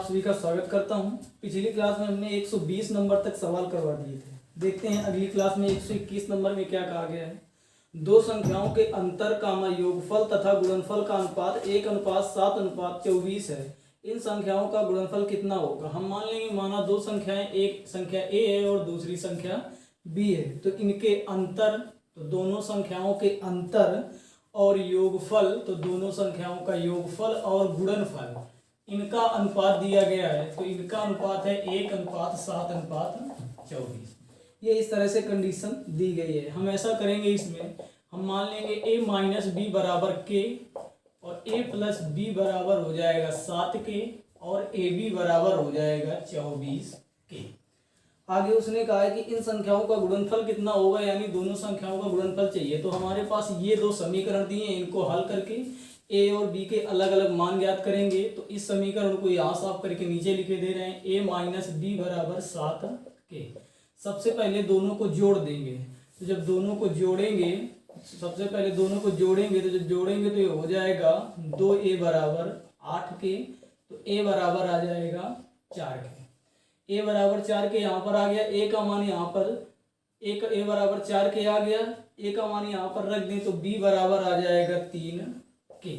आप सभी का स्वागत करता हूं। पिछली क्लास में हमने 120 नंबर तक सवाल करवा दिए थे। देखते हैं अगली क्लास में 121 नंबर में क्या कहा गया है। दो संख्याओं के अंतर का योगफल तथा गुणनफल का अनुपात 1:7:24 है। इन संख्याओं का गुणनफल कितना होगा। हम मान लेंगे माना दो संख्याएं, एक संख्या ए है और दूसरी संख्या बी है, तो इनके अंतर, तो दोनों संख्याओं के अंतर और योगफल, तो दोनों संख्याओं का योगफल और गुणनफल, इनका अनुपात दिया गया है। तो इनका अनुपात है 1:7:24। ये इस तरह से कंडीशन दी गई है। हम ऐसा करेंगे, इसमें हम मान लेंगे a माइनस बी बराबर के और a प्लस बी बराबर हो जाएगा 7 के और ए बी बराबर हो जाएगा 24 के। आगे उसने कहा है कि इन संख्याओं का गुणनफल कितना होगा, यानी दोनों संख्याओं का गुणनफल चाहिए। तो हमारे पास ये दो समीकरण दिए हैं, इनको हल करके a और b के अलग अलग मान ज्ञात करेंगे। तो इस समीकरण को यहाँ साफ करके नीचे लिखे दे रहे हैं a माइनस बी बराबर 7 के। सबसे पहले दोनों को जोड़ देंगे। तो जब दोनों को जोड़ेंगे, सबसे पहले दोनों को जोड़ेंगे, तो जब जोड़ेंगे तो ये हो जाएगा 2a बराबर 8 के, तो a बराबर आ जाएगा 4 के। a बराबर 4 के यहाँ पर आ गया, a का मान यहाँ पर a बराबर 4 के आ गया, a का मान यहाँ पर रख दें तो b बराबर आ जाएगा 3 के।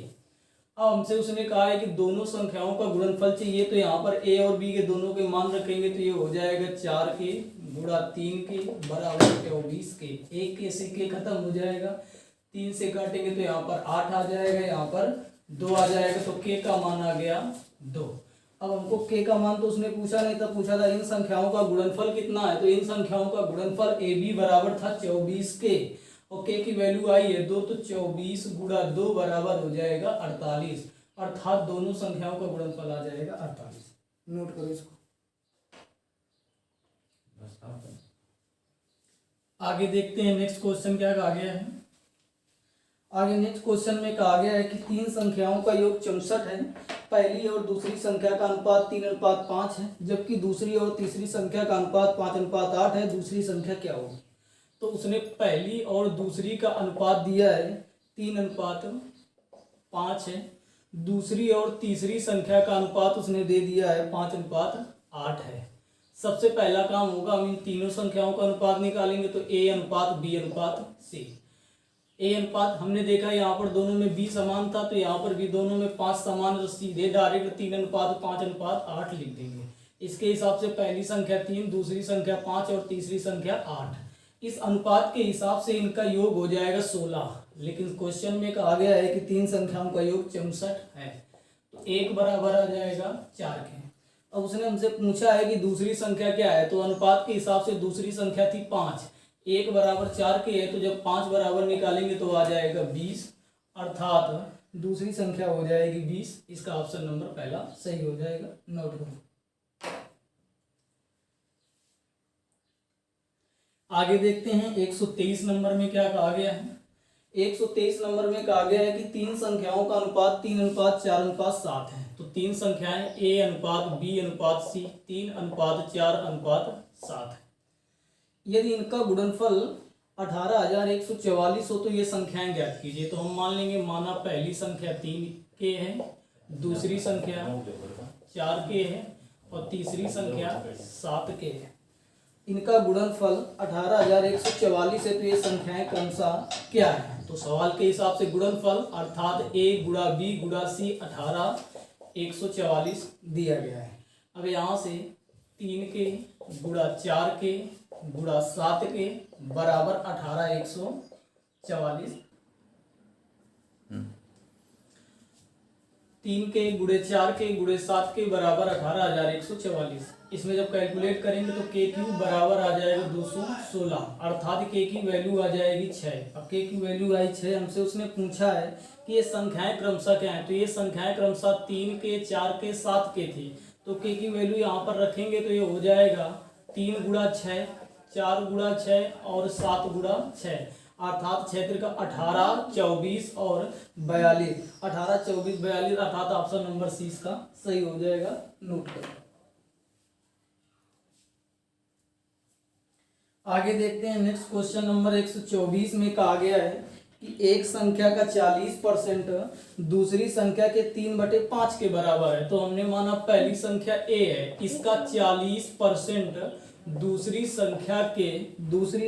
अब हमसे उसने कहा है कि दोनों संख्याओं का गुणनफल चाहिए। तो यहाँ पर a और b के दोनों के मान रखेंगे, तो ये हो जाएगा 4 के गुणा 3 के बराबर 24 के। एक के से के खत्म हो जाएगा, 3 से काटेंगे तो यहाँ पर 8 आ जाएगा, यहाँ पर 2 आ जाएगा, तो के का मान आ गया 2। अब हमको के का मान तो उसने पूछा नहीं था, पूछा था इन संख्याओं का गुणनफल कितना है। तो इन संख्याओं का गुणनफल ए बी बराबर था 24 के और के की वैल्यू आई है 2, तो 24 गुणा 2 बराबर हो जाएगा 48। अर्थात दोनों संख्याओं का गुणनफल आ जाएगा 48। नोट करो इसको। आगे देखते हैं नेक्स्ट क्वेश्चन क्या कहा गया है। आगे नेक्स्ट क्वेश्चन में कहा गया है कि तीन संख्याओं का योग 64 है। पहली और दूसरी संख्या का अनुपात 3:5 है, जबकि दूसरी और तीसरी संख्या का अनुपात 5:8 है। दूसरी संख्या क्या होगी। तो उसने पहली और दूसरी का अनुपात दिया है 3:5 है। दूसरी और तीसरी संख्या का अनुपात उसने दे दिया है 5:8 है। सबसे पहला काम होगा, हम इन तीनों संख्याओं का अनुपात निकालेंगे। तो a अनुपात b अनुपात c। a अनुपात हमने देखा यहाँ पर दोनों में b समान था, तो यहाँ पर भी दोनों में 5 समान, तो सीधे डायरेक्ट 3:5:8 लिख देंगे। इसके हिसाब से पहली संख्या 3, दूसरी संख्या 5 और तीसरी संख्या 8। इस अनुपात के हिसाब से इनका योग हो जाएगा 16। लेकिन क्वेश्चन में कहा गया है कि तीन संख्याओं का योग 64 है, तो 1 बराबर आ जाएगा 4 के। अब उसने हमसे पूछा है कि दूसरी संख्या क्या है। तो अनुपात के हिसाब से दूसरी संख्या थी 5, 1 बराबर 4 के है, तो जब 5 बराबर निकालेंगे तो आ जाएगा 20। अर्थात दूसरी संख्या हो जाएगी 20। इसका ऑप्शन नंबर पहला सही हो जाएगा। नोट करो। आगे देखते हैं 123 नंबर में क्या कहा गया है। 123 नंबर में कहा गया है कि तीन संख्याओं का अनुपात 3:4:7 है। तो तीन संख्याएं a अनुपात b अनुपात c 3:4:7 है। यदि इनका गुणनफल 18,144 हो तो ये संख्याएं ज्ञात कीजिए। तो हम मान लेंगे माना पहली संख्या 3 के है, दूसरी संख्या 4 के है और तीसरी संख्या 7 के है। इनका गुणनफल 18,144 है, तो ये संख्याएं क्रमशः क्या है। तो सवाल के हिसाब से गुणनफल अर्थात a गुणा b गुणा c 18,144 दिया गया है। अब यहाँ से 3 के गुणा 4 के गुणा 7 के बराबर 18,144। 3 के गुणे 4 के गुणे 7 के बराबर 18,144। इसमें जब कैलकुलेट करेंगे तो के क्यूब बराबर आ जाएगा 216। अर्थात के की वैल्यू आ जाएगी 6। अब के की वैल्यू आई 6। हमसे उसने पूछा है कि ये संख्याएं क्रमशः क्या हैं। तो ये संख्याएं क्रमशः 3 के 4 के 7 के थी। तो के की वैल्यू यहाँ पर रखेंगे तो ये हो जाएगा 3 गुणा 6, 4 गुणा 6 और 7 गुणा 6। अर्थात क्षेत्र का 18, 24 और 42। 18, 24, 42 अर्थात ऑप्शन नंबर सी इसका सही हो जाएगा। नोट करो। आगे देखते हैं नेक्स्ट क्वेश्चन नंबर 124 में कहा गया है कि एक संख्या का 40% दूसरी संख्या के 3/5 के बराबर है। तो हमने माना पहली संख्या ए है, इसका 40% दूसरी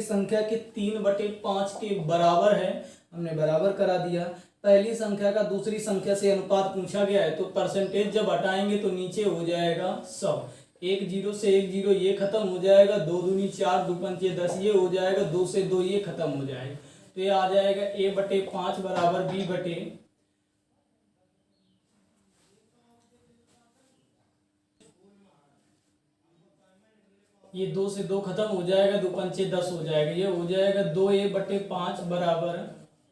संख्या के 3/5 के बराबर है। हमने बराबर करा दिया। पहली संख्या का दूसरी संख्या से अनुपात पूछा गया है, तो परसेंटेज जब हटाएंगे तो नीचे हो जाएगा 100। 1 0 से 1 0 ये खत्म हो जाएगा, 2 दूनी 4 2 पंचे 10 ये हो जाएगा, 2 से 2 ये खत्म हो जाएगा। तो ये आ जाएगा a/5 बराबर b/, ये 2 से 2 खत्म हो जाएगा, 2 पंचे 10 हो जाएगा। ये हो जाएगा 2a/5 बराबर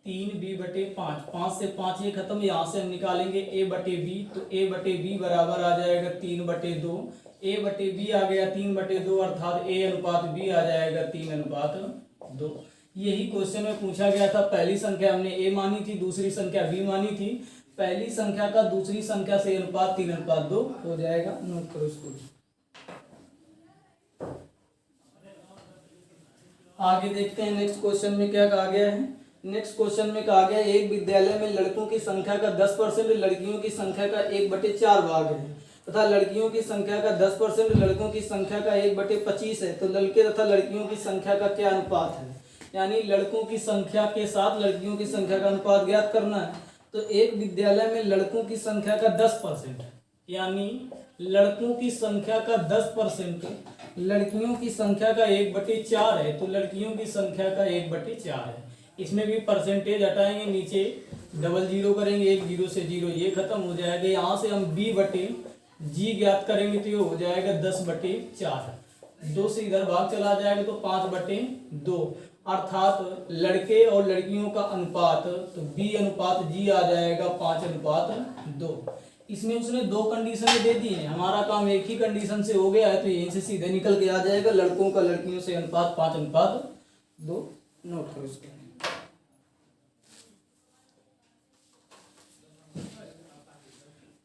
3b/5। 5 से 5 ये खत्म, यहाँ से हम निकालेंगे a/b, तो a/b बराबर आ जाएगा 3/2। a/b आ गया 3/2, अर्थात a/b आ जाएगा 3/2। यही क्वेश्चन में पूछा गया था। पहली संख्या हमने a मानी थी, दूसरी संख्या b मानी थी। पहली संख्या का दूसरी संख्या से अनुपात 3/2 हो जाएगा। नोट करो इसको। आगे देखते हैं नेक्स्ट क्वेश्चन में क्या कहा गया है। नेक्स्ट क्वेश्चन में कहा गया एक विद्यालय में लड़कों की संख्या का 10%, लड़कियों की संख्या का 1/4 भाग है तथा लड़कियों की संख्या का 10%, लड़कों की संख्या का 1/25 है। तो लड़के तथा लड़कियों की संख्या का क्या अनुपात है? यानी लड़कों की संख्या के साथ लड़कियों की संख्या का अनुपात ज्ञात करना है। तो एक विद्यालय में लड़कों की संख्या का 10%, यानी लड़कों की संख्या का 10%, लड़कियों की संख्या का 1/4 है। तो लड़कियों की संख्या का 1/4 है। इसमें भी परसेंटेज हटाएंगे, नीचे डबल जीरो करेंगे, 1 0 से 0 ये खत्म हो जाएगा। यहाँ से हम b/g ज्ञात करेंगे, तो ये हो जाएगा 10/4। 2 से इधर भाग चला जाएगा तो 5/2, अर्थात लड़के और लड़कियों का अनुपात, तो b/g आ जाएगा 5/2। इसमें उसने 2 कंडीशन दे दी है, हमारा काम एक ही कंडीशन से हो गया है, तो यहीं से सीधे निकल के आ जाएगा लड़कों का लड़कियों से अनुपात 5/2। नोट करो इसको।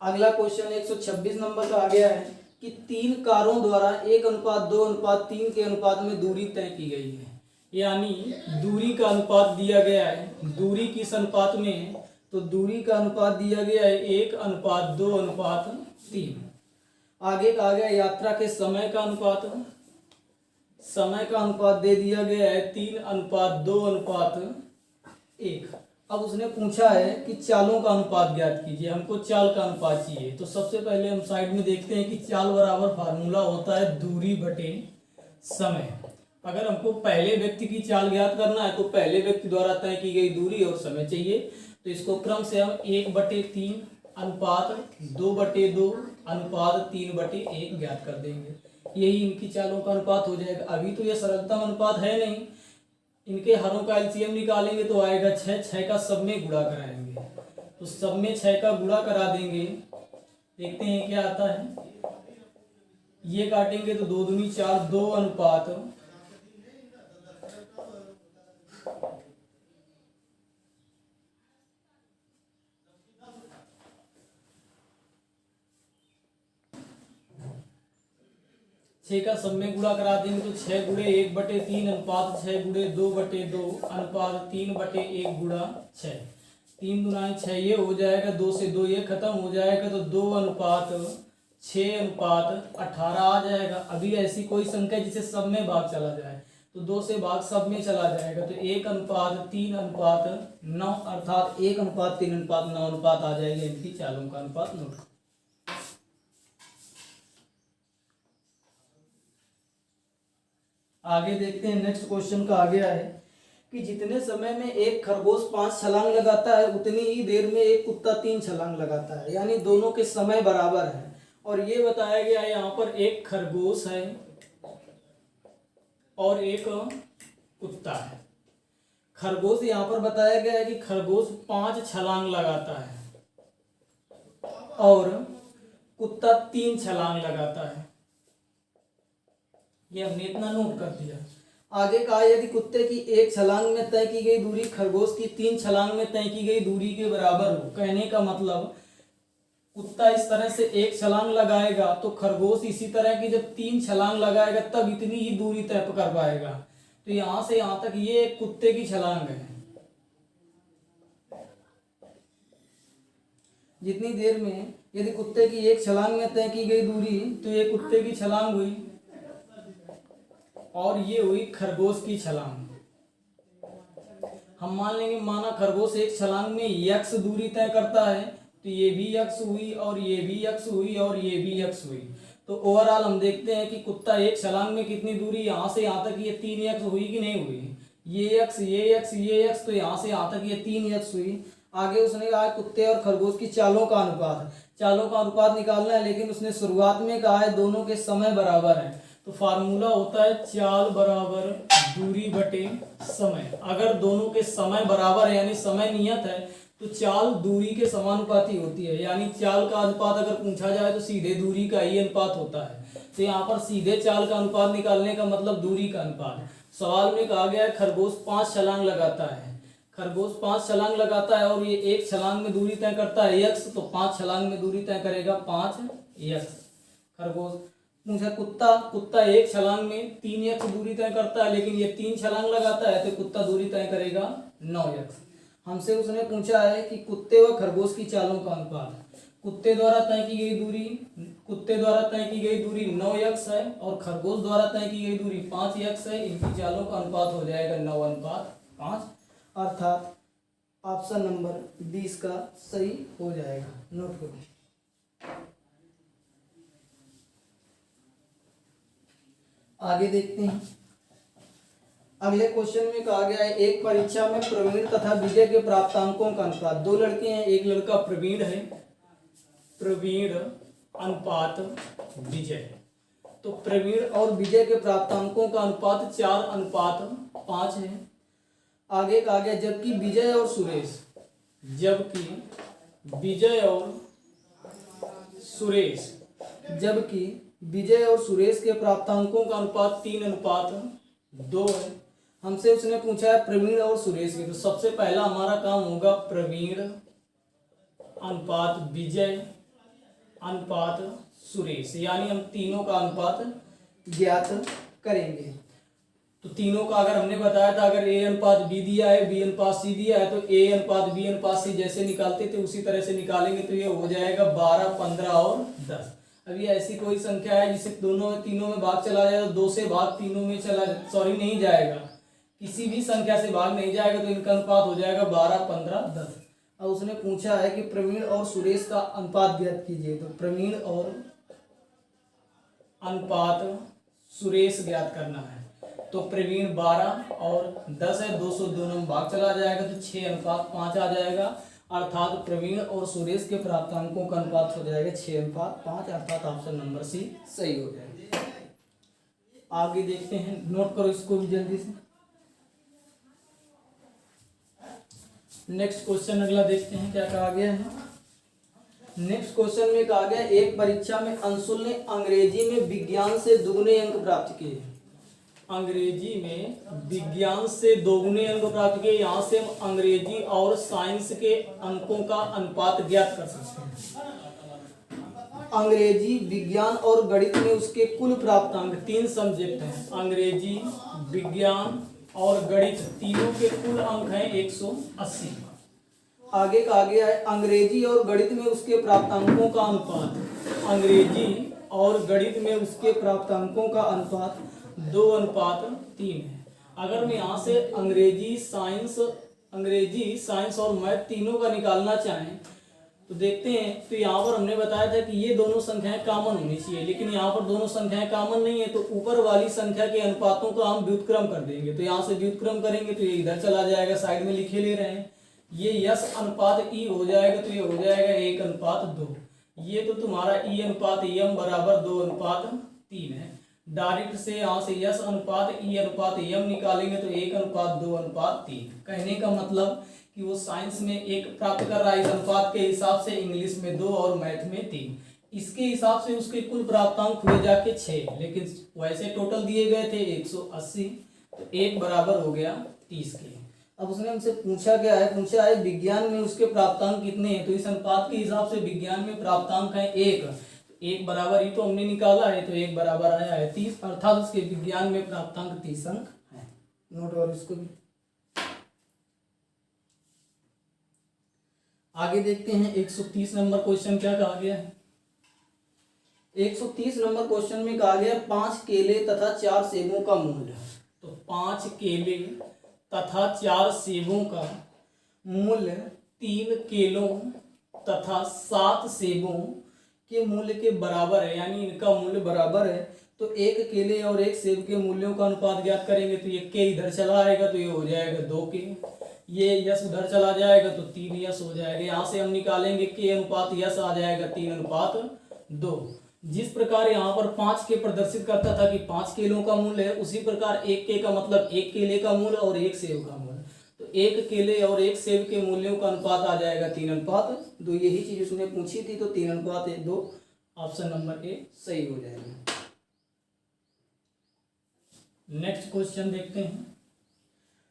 अगला क्वेश्चन 126 नंबर का आ गया है कि 3 कारों द्वारा 1:2:3 के अनुपात में दूरी तय की गई है। यानी दूरी का अनुपात दिया गया है। दूरी किस अनुपात में है? तो दूरी का अनुपात दिया गया है 1:2:3। आगे कहा गया यात्रा के समय का अनुपात, समय का अनुपात दे दिया गया है 3:2:1। अब उसने पूछा है कि चालों का अनुपात ज्ञात कीजिए, हमको चाल का अनुपात चाहिए। तो सबसे पहले हम साइड में देखते हैं कि चाल बराबर फार्मूला होता है दूरी बटे समय। अगर हमको पहले व्यक्ति की चाल ज्ञात करना है तो पहले व्यक्ति द्वारा तय की गई दूरी और समय चाहिए। तो इसको क्रम से हम 1/3 अनुपात 2/2 अनुपात 3/1 ज्ञात कर देंगे। यही इनकी चालों का अनुपात हो जाएगा। अभी तो ये सरलतम अनुपात है नहीं, इनके हरों का एलसीएम निकालेंगे तो आएगा 6। 6 का सब में गुणा कराएंगे, तो सब में 6 का गुणा करा देंगे। देखते हैं क्या आता है। ये काटेंगे तो 2 दूनी 4, 2 अनुपात 6 का सब में गुणा करा देंगे तो 6 × 1/3 अनुपात 6 × 2/2 अनुपात 3/1 गुणा 6। 3 दूना 6 ये हो जाएगा, 2 से 2 ये खत्म हो जाएगा, तो 2:6:18 आ जाएगा। अभी ऐसी कोई संख्या जिसे सब में भाग चला जाए, तो 2 से भाग सब में चला जाएगा, तो 1:3:9 अर्थात 1:3:9 अनुपात आ जाएगा इनकी चालों का अनुपात। नोट आगे देखते हैं। नेक्स्ट क्वेश्चन का आ गया है कि जितने समय में एक खरगोश 5 छलांग लगाता है उतनी ही देर में एक कुत्ता 3 छलांग लगाता है, यानी दोनों के समय बराबर है। और ये बताया गया है यहाँ पर एक खरगोश है और एक कुत्ता है। खरगोश यहाँ पर बताया गया है कि खरगोश 5 छलांग लगाता है और कुत्ता 3 छलांग लगाता है। ये हमने इतना नोट कर दिया। आगे कहा यदि कुत्ते की 1 छलांग में तय की गई दूरी खरगोश की 3 छलांग में तय की गई दूरी के बराबर हो। कहने का मतलब कुत्ता इस तरह से 1 छलांग लगाएगा तो खरगोश इसी तरह की जब 3 छलांग लगाएगा तब इतनी ही दूरी तय कर पाएगा। तो यहाँ से यहाँ तक ये कुत्ते की छलांग है, जितनी देर में यदि कुत्ते की एक छलांग में तय की गई दूरी, तो ये कुत्ते की छलांग हुई और ये हुई खरगोश की छलांग। हम मान लेंगे माना खरगोश एक छलांग में यक्स दूरी तय करता है, तो ये भी यक्स हुई और ये भी यक्स हुई और ये भी यक्स हुई। तो ओवरऑल हम देखते हैं कि कुत्ता एक छलांग में कितनी दूरी यहाँ से यहाँ तक ये 3 यक्स हुई कि नहीं हुई, ये यक्स ये यक्स ये यक्स, तो यहाँ से यहाँ तक ये 3 यक्स हुई। आगे उसने कहा कुत्ते और खरगोश की चालों का अनुपात, चालों का अनुपात निकालना है, लेकिन उसने शुरुआत में कहा है दोनों के समय बराबर है, तो फार्मूला होता है चाल बराबर दूरी बटे समय। अगर दोनों के समय बराबर है यानी समय नियत है, तो चाल दूरी के समानुपाती होती है, यानी चाल का अनुपात अगर पूछा जाए तो सीधे दूरी का ही अनुपात होता है। तो यहाँ पर सीधे चाल का अनुपात निकालने का मतलब दूरी का अनुपात। सवाल में कहा गया है खरगोश 5 छलांग लगाता है, खरगोश 5 छलांग लगाता है और ये एक छलांग में दूरी तय करता है यक्स, तो 5 छलांग में दूरी तय करेगा 5 यक्स। खरगोश पूछा कुत्ता एक छलांग में 3 यक्स दूरी तय करता है, लेकिन ये 3 छलांग लगाता है, तो कुत्ता दूरी तय करेगा 9 यक्स। हमसे उसने पूछा है कि कुत्ते व खरगोश की चालों का अनुपात। कुत्ते द्वारा तय की गई दूरी 9 यक्स है और खरगोश द्वारा तय की गई दूरी 5 यक्स है। इनकी चालों का अनुपात हो जाएगा 9:5, अर्थात ऑप्शन नंबर 20 का सही हो जाएगा। नोट करो। आगे देखते हैं। अगले क्वेश्चन में कहा गया है एक परीक्षा में प्रवीण तथा विजय के प्राप्तांकों का अनुपात। 2 लड़के हैं, एक लड़का प्रवीण है, प्रवीण अनुपात विजय, तो प्रवीण और विजय के प्राप्तांकों का अनुपात 4:5 है। आगे कहा गया जबकि विजय और सुरेश के प्राप्तांकों का अनुपात 3:2 है। हमसे उसने पूछा है प्रवीण और सुरेश के, तो सबसे पहला हमारा काम होगा प्रवीण अनुपात विजय अनुपात सुरेश, यानी हम तीनों का अनुपात ज्ञात करेंगे। तो तीनों का अगर हमने बताया था अगर ए अनुपात बी दिया है, बी अनुपात सी दिया है, तो ए अनुपात बी अनुपात सी जैसे निकालते थे उसी तरह से निकालेंगे, तो ये हो जाएगा 12, 15 और 10। अब ये ऐसी कोई संख्या है जिसे तीनों में भाग चला जाए, तो 2 से भाग तीनों में नहीं जाएगा, किसी भी संख्या से भाग नहीं जाएगा, तो इनका अनुपात हो जाएगा 12, 15, 10। अब उसने पूछा है कि प्रवीण और सुरेश का अनुपात ज्ञात कीजिए, तो प्रवीण और अनुपात सुरेश ज्ञात करना है। तो प्रवीण 12 और 10 है, 200 दोनों में भाग चला जाएगा, तो 6:5 आ जाएगा, अर्थात प्रवीण और सुरेश के प्राप्तांकों का अनुपात हो जाएगा 6:5, अर्थात ऑप्शन नंबर सी सही हो जाएगा। आगे देखते हैं, नोट करो इसको भी जल्दी से। नेक्स्ट क्वेश्चन अगला देखते हैं क्या कहा गया है। नेक्स्ट क्वेश्चन में कहा गया एक परीक्षा में अंशुल ने अंग्रेजी में विज्ञान से दुगने अंक प्राप्त किए। अंग्रेजी में विज्ञान से दोगुने अंक प्राप्त किए। यहाँ से हम अंग्रेजी और साइंस के अंकों का अनुपात ज्ञात कर सकते हैं। अंग्रेजी, विज्ञान और गणित में उसके कुल प्राप्तांक 3 सब्जेक्ट हैं। अंग्रेजी, विज्ञान और गणित तीनों के कुल अंक हैं 180। आगे कहा गया है अंग्रेजी और गणित में उसके प्राप्तांकों का अनुपात। अंग्रेजी और गणित में उसके प्राप्तांकों का अनुपात 2:3 है। अगर मैं यहाँ से अंग्रेजी, साइंस और मैथ तीनों का निकालना चाहें तो देखते हैं। तो यहाँ पर हमने बताया था कि ये दोनों संख्याएं कॉमन होनी चाहिए, लेकिन यहाँ पर दोनों संख्याएं कॉमन नहीं है, तो ऊपर वाली संख्या के अनुपातों का हम व्युत्क्रम कर देंगे। तो यहाँ से व्युत्क्रम करेंगे तो ये इधर चला जाएगा, साइड में लिखे ले रहे हैं, ये यस अनुपात ई हो जाएगा, तो ये हो जाएगा 1:2। ये तो तुम्हारा ई अनुपात एम बराबर 2:3 है। डायरेक्ट से यहाँ से यस अनुपात ई अनुपात एम निकालेंगे तो 1:2:3। कहने का मतलब कि वो साइंस में 1 प्राप्त कर रहा है इस अनुपात के हिसाब से, इंग्लिश में 2 और मैथ में 3। इसके हिसाब से उसके कुल प्राप्तांक हुए जाके 6, लेकिन वैसे टोटल दिए गए थे 180, तो 1 बराबर हो गया 30 के। अब उसने हमसे पूछा है विज्ञान में उसके प्राप्तांक कितने हैं, तो इस अनुपात के हिसाब से विज्ञान में प्राप्तांक है 1। 1 बराबर ही तो हमने निकाला है, तो 1 बराबर आया है 30, अर्थात उसके विज्ञान में प्राप्तांक 30 अंक है। नोट और इसको भी। आगे देखते हैं 130 नंबर क्वेश्चन क्या कहा गया है। 130 नंबर क्वेश्चन में कहा गया 5 केले तथा 4 सेबों का मूल्य। तो 5 केले तथा 4 सेबों का मूल्य 3 केलों तथा 7 सेबों के मूल्य के बराबर है, यानी इनका मूल्य बराबर है। तो 1 केले और 1 सेब के मूल्यों का अनुपात ज्ञात करेंगे। तो ये के इधर चला आएगा तो ये हो जाएगा 2 के, ये यश उधर चला जाएगा तो 3 यश हो जाएगा। यहाँ से हम निकालेंगे के अनुपात यश आ जाएगा 3 अनुपात 2। जिस प्रकार यहाँ पर 5 के प्रदर्शित करता था कि 5 केलों का मूल्य है, उसी प्रकार 1 के का मतलब 1 केले का मूल्य और 1 सेब का मूल्य। तो 1 केले और 1 सेब के मूल्यों का अनुपात आ जाएगा 3 अनुपात 2। यही चीज उसने पूछी थी, तो 3 अनुपात 2 ऑप्शन नंबर ए सही हो जाएगा। नेक्स्ट क्वेश्चन देखते हैं।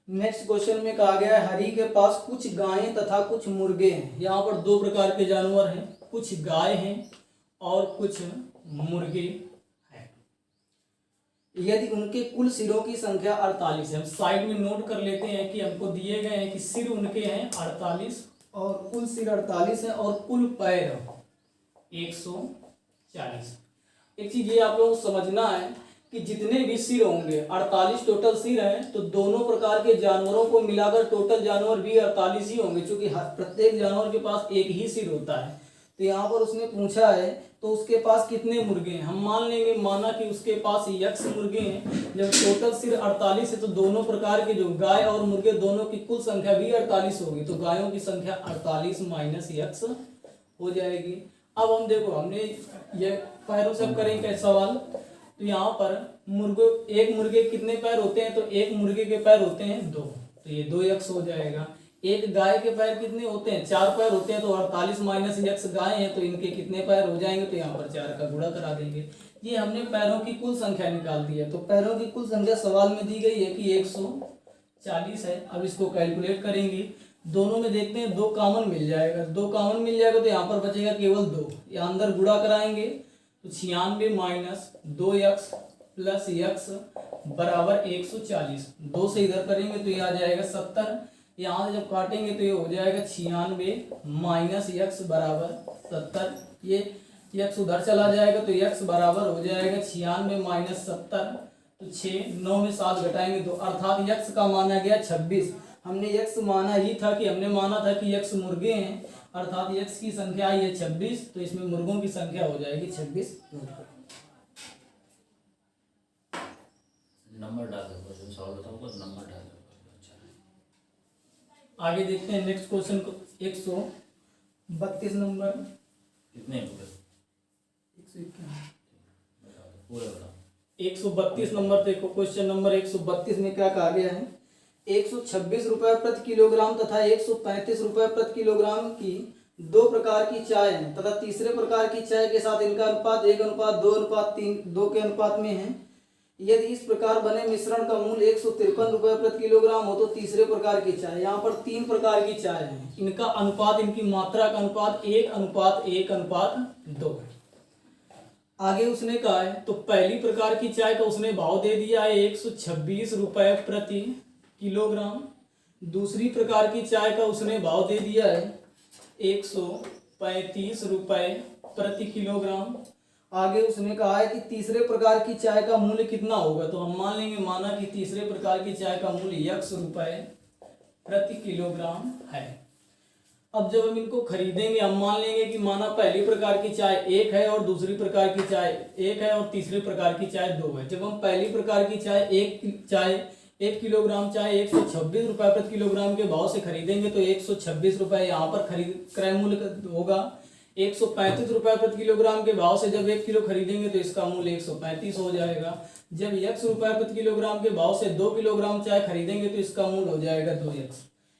नेक्स्ट क्वेश्चन में कहा गया है हरि के पास कुछ गायें तथा कुछ मुर्गे हैं। यहाँ पर 2 प्रकार के जानवर हैं, कुछ गाय हैं और कुछ मुर्गे हैं। यदि उनके कुल सिरों की संख्या 48 है, हम साइड में नोट कर लेते हैं कि हमको दिए गए हैं कि सिर उनके हैं 48 और कुल सिर 48 है और कुल पैर 140। एक चीज ये आप लोगों को समझना है कि जितने भी सिर होंगे 48 टोटल सिर हैं, तो दोनों प्रकार के जानवरों को मिलाकर टोटल जानवर भी 48 ही होंगे, क्योंकि प्रत्येक जानवर के पास एक ही सिर होता है। तो यहाँ पर उसने पूछा है तो उसके पास कितने मुर्गे हैं। हम मान लेंगे, माना कि उसके पास यक्ष मुर्गे हैं। जब टोटल सिर 48 है तो दोनों प्रकार के जो गाय और मुर्गे दोनों की कुल संख्या भी 48 होगी। तो गायों की संख्या 48 माइनस यक्ष हो जाएगी। अब हम देखो, हमने ये पैरों से करेंगे सवाल। तो यहाँ पर एक मुर्गे कितने पैर होते हैं, तो एक मुर्गे के पैर होते हैं 2, तो ये 2 यक्ष हो जाएगा। एक गाय के पैर कितने होते हैं, 4 पैर होते हैं, तो 48 माइनस यक्ष गाय हैं, तो इनके कितने पैर हो जाएंगे, तो यहाँ पर 4 का गुणा करा देंगे। ये हमने पैरों की कुल संख्या निकाल दी है। तो पैरों की कुल संख्या सवाल में दी गई है कि 140 है। अब इसको कैलकुलेट करेंगे, दोनों में देखते हैं 2 कॉमन मिल जाएगा। 2 कॉमन मिल जाएगा तो यहाँ पर बचेगा केवल 2। यहाँ अंदर गुणा कराएंगे तो 96 माइनस 2 यक्ष प्लस यक्ष बराबर 140। 2 से इधर करेंगे तो ये आ जाएगा 70। यहाँ से जब काटेंगे तो ये हो जाएगा 96 माइनस यक्ष बराबर 70। ये यक्ष उधर चला जाएगा तो यक्ष बराबर हो जाएगा 96 माइनस 70। तो 6 9 में 7 घटाएंगे तो अर्थात यक्ष का माना गया 26। हमने यक्ष माना ही था कि हमने माना था कि यक्ष मुर्गे हैं, अर्थात यक्ष की संख्या है 26। तो इसमें मुर्गों की संख्या हो जाएगी 26। नंबर डाल दो, क्वेश्चन सॉल्व होता है तो नंबर डाल दो। आगे देखते हैं नेक्स्ट क्वेश्चन को। 132 नंबर कितने पूरे 132 नंबर देखो। क्वेश्चन नंबर 132 में क्या कहा गया है, 126 रुपए प्रति किलोग्राम तथा 135 रुपए प्रति किलोग्राम की 2 प्रकार की चाय है तथा तीसरे प्रकार की चाय के साथ इनका अनुपात 1:2:3 2 के अनुपात में है। यदि इस प्रकार बने मिश्रण का मूल्य 153 रुपए प्रति किलोग्राम हो तो तीसरे प्रकार की चाय। यहाँ पर 3 प्रकार की चाय है, इनका अनुपात, इनकी मात्रा का अनुपात 1:1:2 है। आगे उसने कहा है तो पहली प्रकार की चाय का उसने भाव दे दिया है 126 रुपए प्रति किलोग्राम। दूसरी प्रकार की चाय का उसने भाव दे दिया है 135 रुपए प्रति किलोग्राम। आगे उसने कहा है कि तीसरे प्रकार की चाय का मूल्य कितना होगा। तो हम मान लेंगे, माना कि तीसरे प्रकार की चाय का मूल्य 100 रुपए प्रति किलोग्राम है। अब जब हम इनको खरीदेंगे, हम मान लेंगे कि माना पहली प्रकार की चाय 1 है और दूसरी प्रकार की चाय 1 है और तीसरी प्रकार की चाय 2 है। जब हम पहली प्रकार की चाय 1 किलोग्राम चाय 126 रुपए प्रति किलोग्राम के भाव से खरीदेंगे तो 126 रुपए यहाँ पर खरीद क्रय मूल्य होगा। 135 रुपए प्रति किलोग्राम के भाव से जब 1 किलो खरीदेंगे तो इसका मूल्य 135 हो जाएगा। जब 100 रुपए प्रति किलोग्राम के भाव से 2 किलोग्राम चाय खरीदेंगे तो इसका मूल्य हो जाएगा 2x।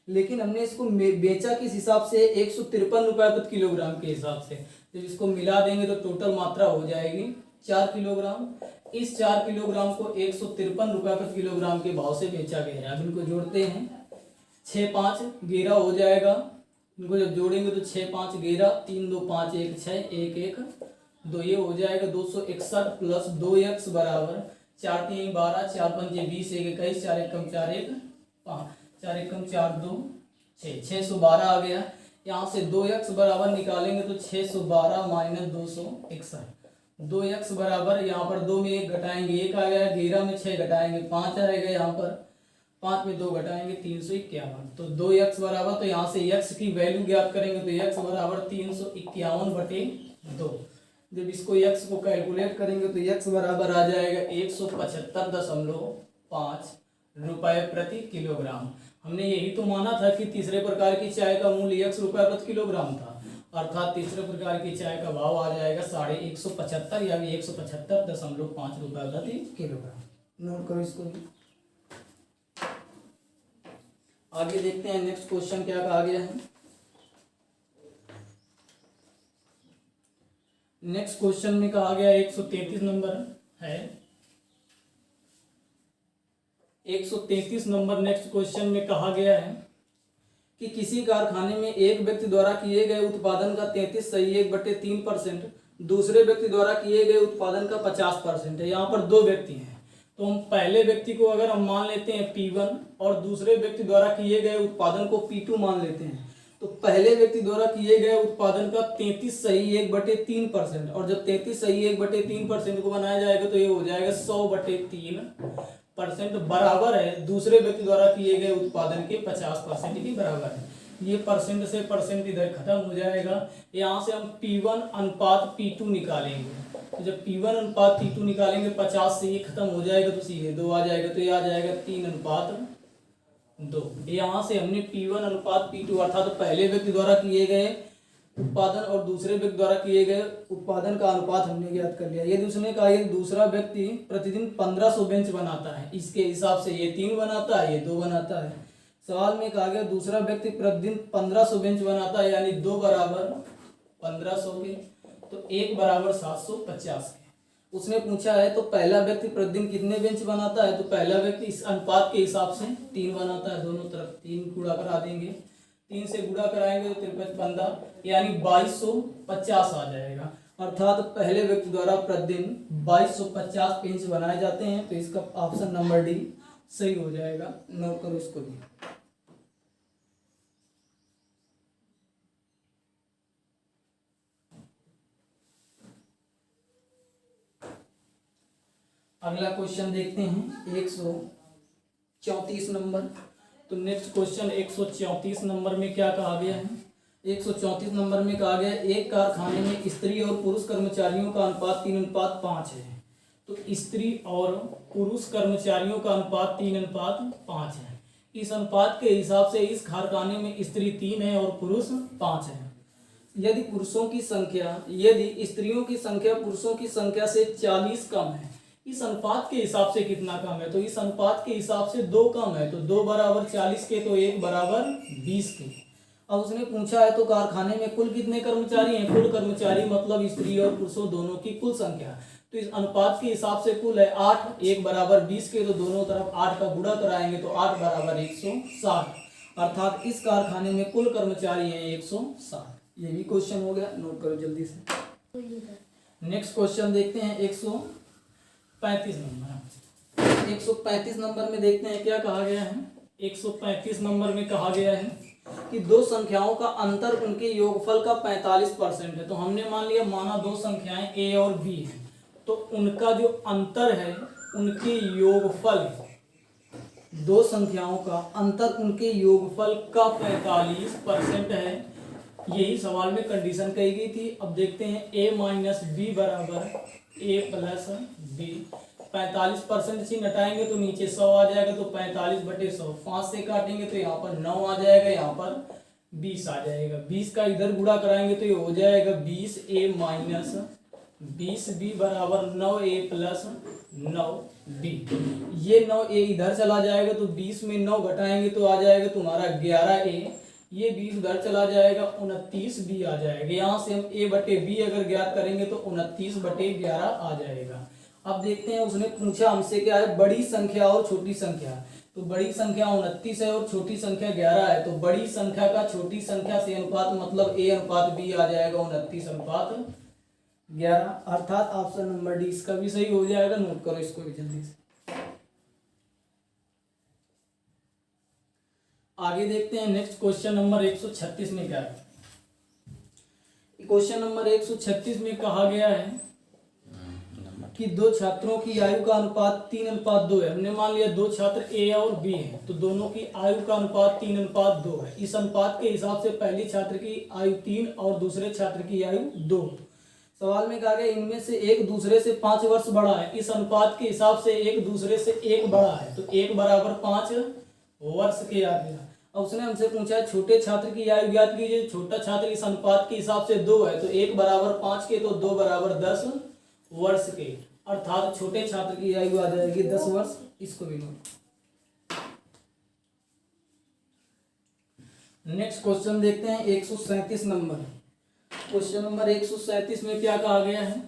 लेकिन हमने इसको बेचा किस हिसाब से, 153 रुपए प्रति किलोग्राम के हिसाब से। जब इसको मिला देंगे तो टोटल मात्रा हो जाएगी 4 किलोग्राम। इस 4 किलोग्राम को 153 रुपए प्रति किलोग्राम के भाव से बेचा गया है। अब इनको जोड़ते हैं, 6 5 11 हो जाएगा। इनको जब जोड़ेंगे तो 6 5 11, 3 2 5 1 6 1 1 2, ये हो जाएगा 261 प्लस 2x बराबर 4 3 12 4 5 20 1 21 4 1 4 1 5 4 1 4 2 6 612 आ गया। यहाँ से 2x बराबर निकालेंगे तो 612 माइनस 261। 2x बराबर यहाँ पर 2 में 1 घटाएंगे 1 आ गया, 11 में 6 घटाएंगे 5 आएगा, यहाँ पर 5 में 2 घटाएंगे 351। तो 2x बराबर, तो यहाँ से x की वैल्यू ज्ञात करेंगे तो x बराबर 351/2। जब इसको x को कैलकुलेट करेंगे तो x बराबर आ जाएगा 175.5 रुपए प्रति किलोग्राम। हमने यही तो माना था कि तीसरे प्रकार की चाय का मूल्य 1 रुपये प्रति किलोग्राम था, अर्थात तीसरे प्रकार की चाय का भाव आ जाएगा 175 या 175.5 रुपये प्रति किलोग्राम। नोट करो इसको भी। आगे देखते हैं नेक्स्ट क्वेश्चन क्या कहा गया है। नेक्स्ट क्वेश्चन में कहा गया 133 नंबर है। 133 नंबर नेक्स्ट क्वेश्चन में कहा गया है कि किसी कारखाने में एक व्यक्ति द्वारा किए गए उत्पादन का 33.3%, दूसरे व्यक्ति द्वारा किए गए उत्पादन का 50% है। यहाँ पर दो व्यक्ति हैं, तो हम पहले व्यक्ति को अगर हम मान लेते हैं P1 और दूसरे व्यक्ति द्वारा किए गए उत्पादन को P2 मान लेते हैं, तो पहले व्यक्ति द्वारा किए गए उत्पादन का 33.1/3%, और जब 33.1/3% को बनाया जाएगा तो ये हो जाएगा 100/3% बराबर है दूसरे व्यक्ति द्वारा किए गए उत्पादन के 50% के बराबर है। ये परसेंट से परसेंट इधर खत्म हो जाएगा। यहाँ से हम P1 अनुपात P2 निकालेंगे, तो जब P1 अनुपात P2 निकालेंगे 50 से ये खत्म हो जाएगा तो सीधे 2 आ जाएगा, तो ये आ जाएगा 3:2। यहाँ से हमने P1 अनुपात P2 अर्थात तो पहले व्यक्ति द्वारा किए गए उत्पादन और दूसरे व्यक्ति द्वारा किए गए उत्पादन का अनुपात हमने ज्ञात कर लिया। यदि उसने कहा कि दूसरा व्यक्ति प्रतिदिन 1500 बेंच बनाता है, इसके हिसाब से ये 3 बनाता है, ये 2 बनाता है। सवाल में कहा गया दूसरा व्यक्ति प्रतिदिन 1500 बेंच बनाता है, यानी 2 बराबर 1500 के, तो 1 बराबर 750 के। उसने पूछा है तो पहला व्यक्ति प्रतिदिन कितने बेंच बनाता है, तो पहला व्यक्ति इस अनुपात के हिसाब से 3 बनाता है। दोनों तरफ 3 गुणा करा देंगे, 3 से गुणा कराएंगे तो 53 यानी 2250 आ जाएगा। अर्थात पहले व्यक्ति द्वारा प्रतिदिन 2250 बेंच बनाए जाते हैं, तो इसका ऑप्शन नंबर डी सही हो जाएगा। नोट करो इसको भी। अगला क्वेश्चन देखते हैं 134 नंबर। तो नेक्स्ट क्वेश्चन 134 नंबर में क्या कहा गया है। 134 नंबर में कहा गया एक कारखाने में स्त्री और पुरुष कर्मचारियों का अनुपात 3:5 है। तो स्त्री और पुरुष कर्मचारियों का अनुपात 3:5 है। इस अनुपात के हिसाब से इस कारखाने में स्त्री 3 है और पुरुष 5 है। यदि स्त्रियों की संख्या पुरुषों की संख्या से 40 कम है, इस अनुपात के हिसाब से कितना कम है, तो इस अनुपात के हिसाब से 2 कम है, तो 2 बराबर 40 के, तो 1 बराबर 20 के। अब उसने पूछा है तो कारखाने में कुल कितने कर्मचारी हैं। कुल कर्मचारी मतलब स्त्री और पुरुषों दोनों की कुल संख्या, तो इस अनुपात के हिसाब से कुल है 8, 1 बराबर 20 के, तो दोनों तरफ 8 का गुणा कराएंगे तो 8 बराबर 160, अर्थात इस कारखाने में कुल कर्मचारी हैं 160। ये भी क्वेश्चन हो गया, नोट करो जल्दी से। नेक्स्ट क्वेश्चन देखते हैं 135 नंबर। 135 नंबर में देखते हैं क्या कहा गया है। 135 नंबर में कहा गया है कि दो संख्याओं का अंतर उनके योगफल का 45% है। तो हमने माना दो संख्याएं a और b हैं, तो उनका जो अंतर है उनके योगफल, दो संख्याओं का अंतर उनके योगफल का 45% है। यही सवाल में कंडीशन कही गई थी। अब देखते हैं a माइनस बी बराबर a प्लस बी। 45% से घटाएंगे तो नीचे 100 आ जाएगा, तो 45/100। 5 से काटेंगे तो यहाँ पर 9 आ जाएगा, यहाँ पर 20 आ जाएगा। 20 का इधर गुणा कराएंगे तो ये हो जाएगा 20a माइनस 20b बराबर 9a प्लस 9b। ये 9a इधर चला जाएगा तो 20 में 9 घटाएंगे तो आ जाएगा तुम्हारा 11a। ये 20 उधर चला जाएगा 29b आ जाएगा। यहाँ से हम a/b अगर ज्ञात करेंगे तो 29/11 आ जाएगा। अब देखते हैं उसने पूछा हमसे क्या है, बड़ी संख्या और छोटी संख्या। तो बड़ी संख्या 29 है और छोटी संख्या 11 है, तो बड़ी संख्या का छोटी संख्या से अनुपात मतलब a/b आ जाएगा 29/11, अर्थात ऑप्शन नंबर डी इसका भी सही हो जाएगा। नोट करो इसको भी जल्दी से। आगे देखते हैं नेक्स्ट क्वेश्चन नंबर 136 में क्या है। क्वेश्चन नंबर 136 में कहा गया है नंबर कि दो छात्रों की आयु का अनुपात 3:2 है। हमने मान लिया दो छात्र ए और बी हैं, तो दोनों की आयु का अनुपात 3:2 है। इस अनुपात के हिसाब से पहले छात्र की आयु 3 और दूसरे छात्र की आयु 2। सवाल में कहा गया इनमें से एक दूसरे से 5 वर्ष बड़ा है। इस अनुपात के हिसाब से एक दूसरे से 1 बड़ा है, तो 1 बराबर 5 वर्ष के आ गया। अब उसने हमसे पूछा है छोटे छात्र की आयु ज्ञात कीजिए। छोटा छात्र इस अनुपात के हिसाब से 2 है, तो 1 बराबर 5 के, तो 2 बराबर 10 वर्ष के, अर्थात छोटे छात्र की आयु आ जाएगी 10 वर्ष। इसको भी नोट। नेक्स्ट क्वेश्चन देखते हैं 137 नंबर। क्वेश्चन नंबर 137 में क्या कहा गया है?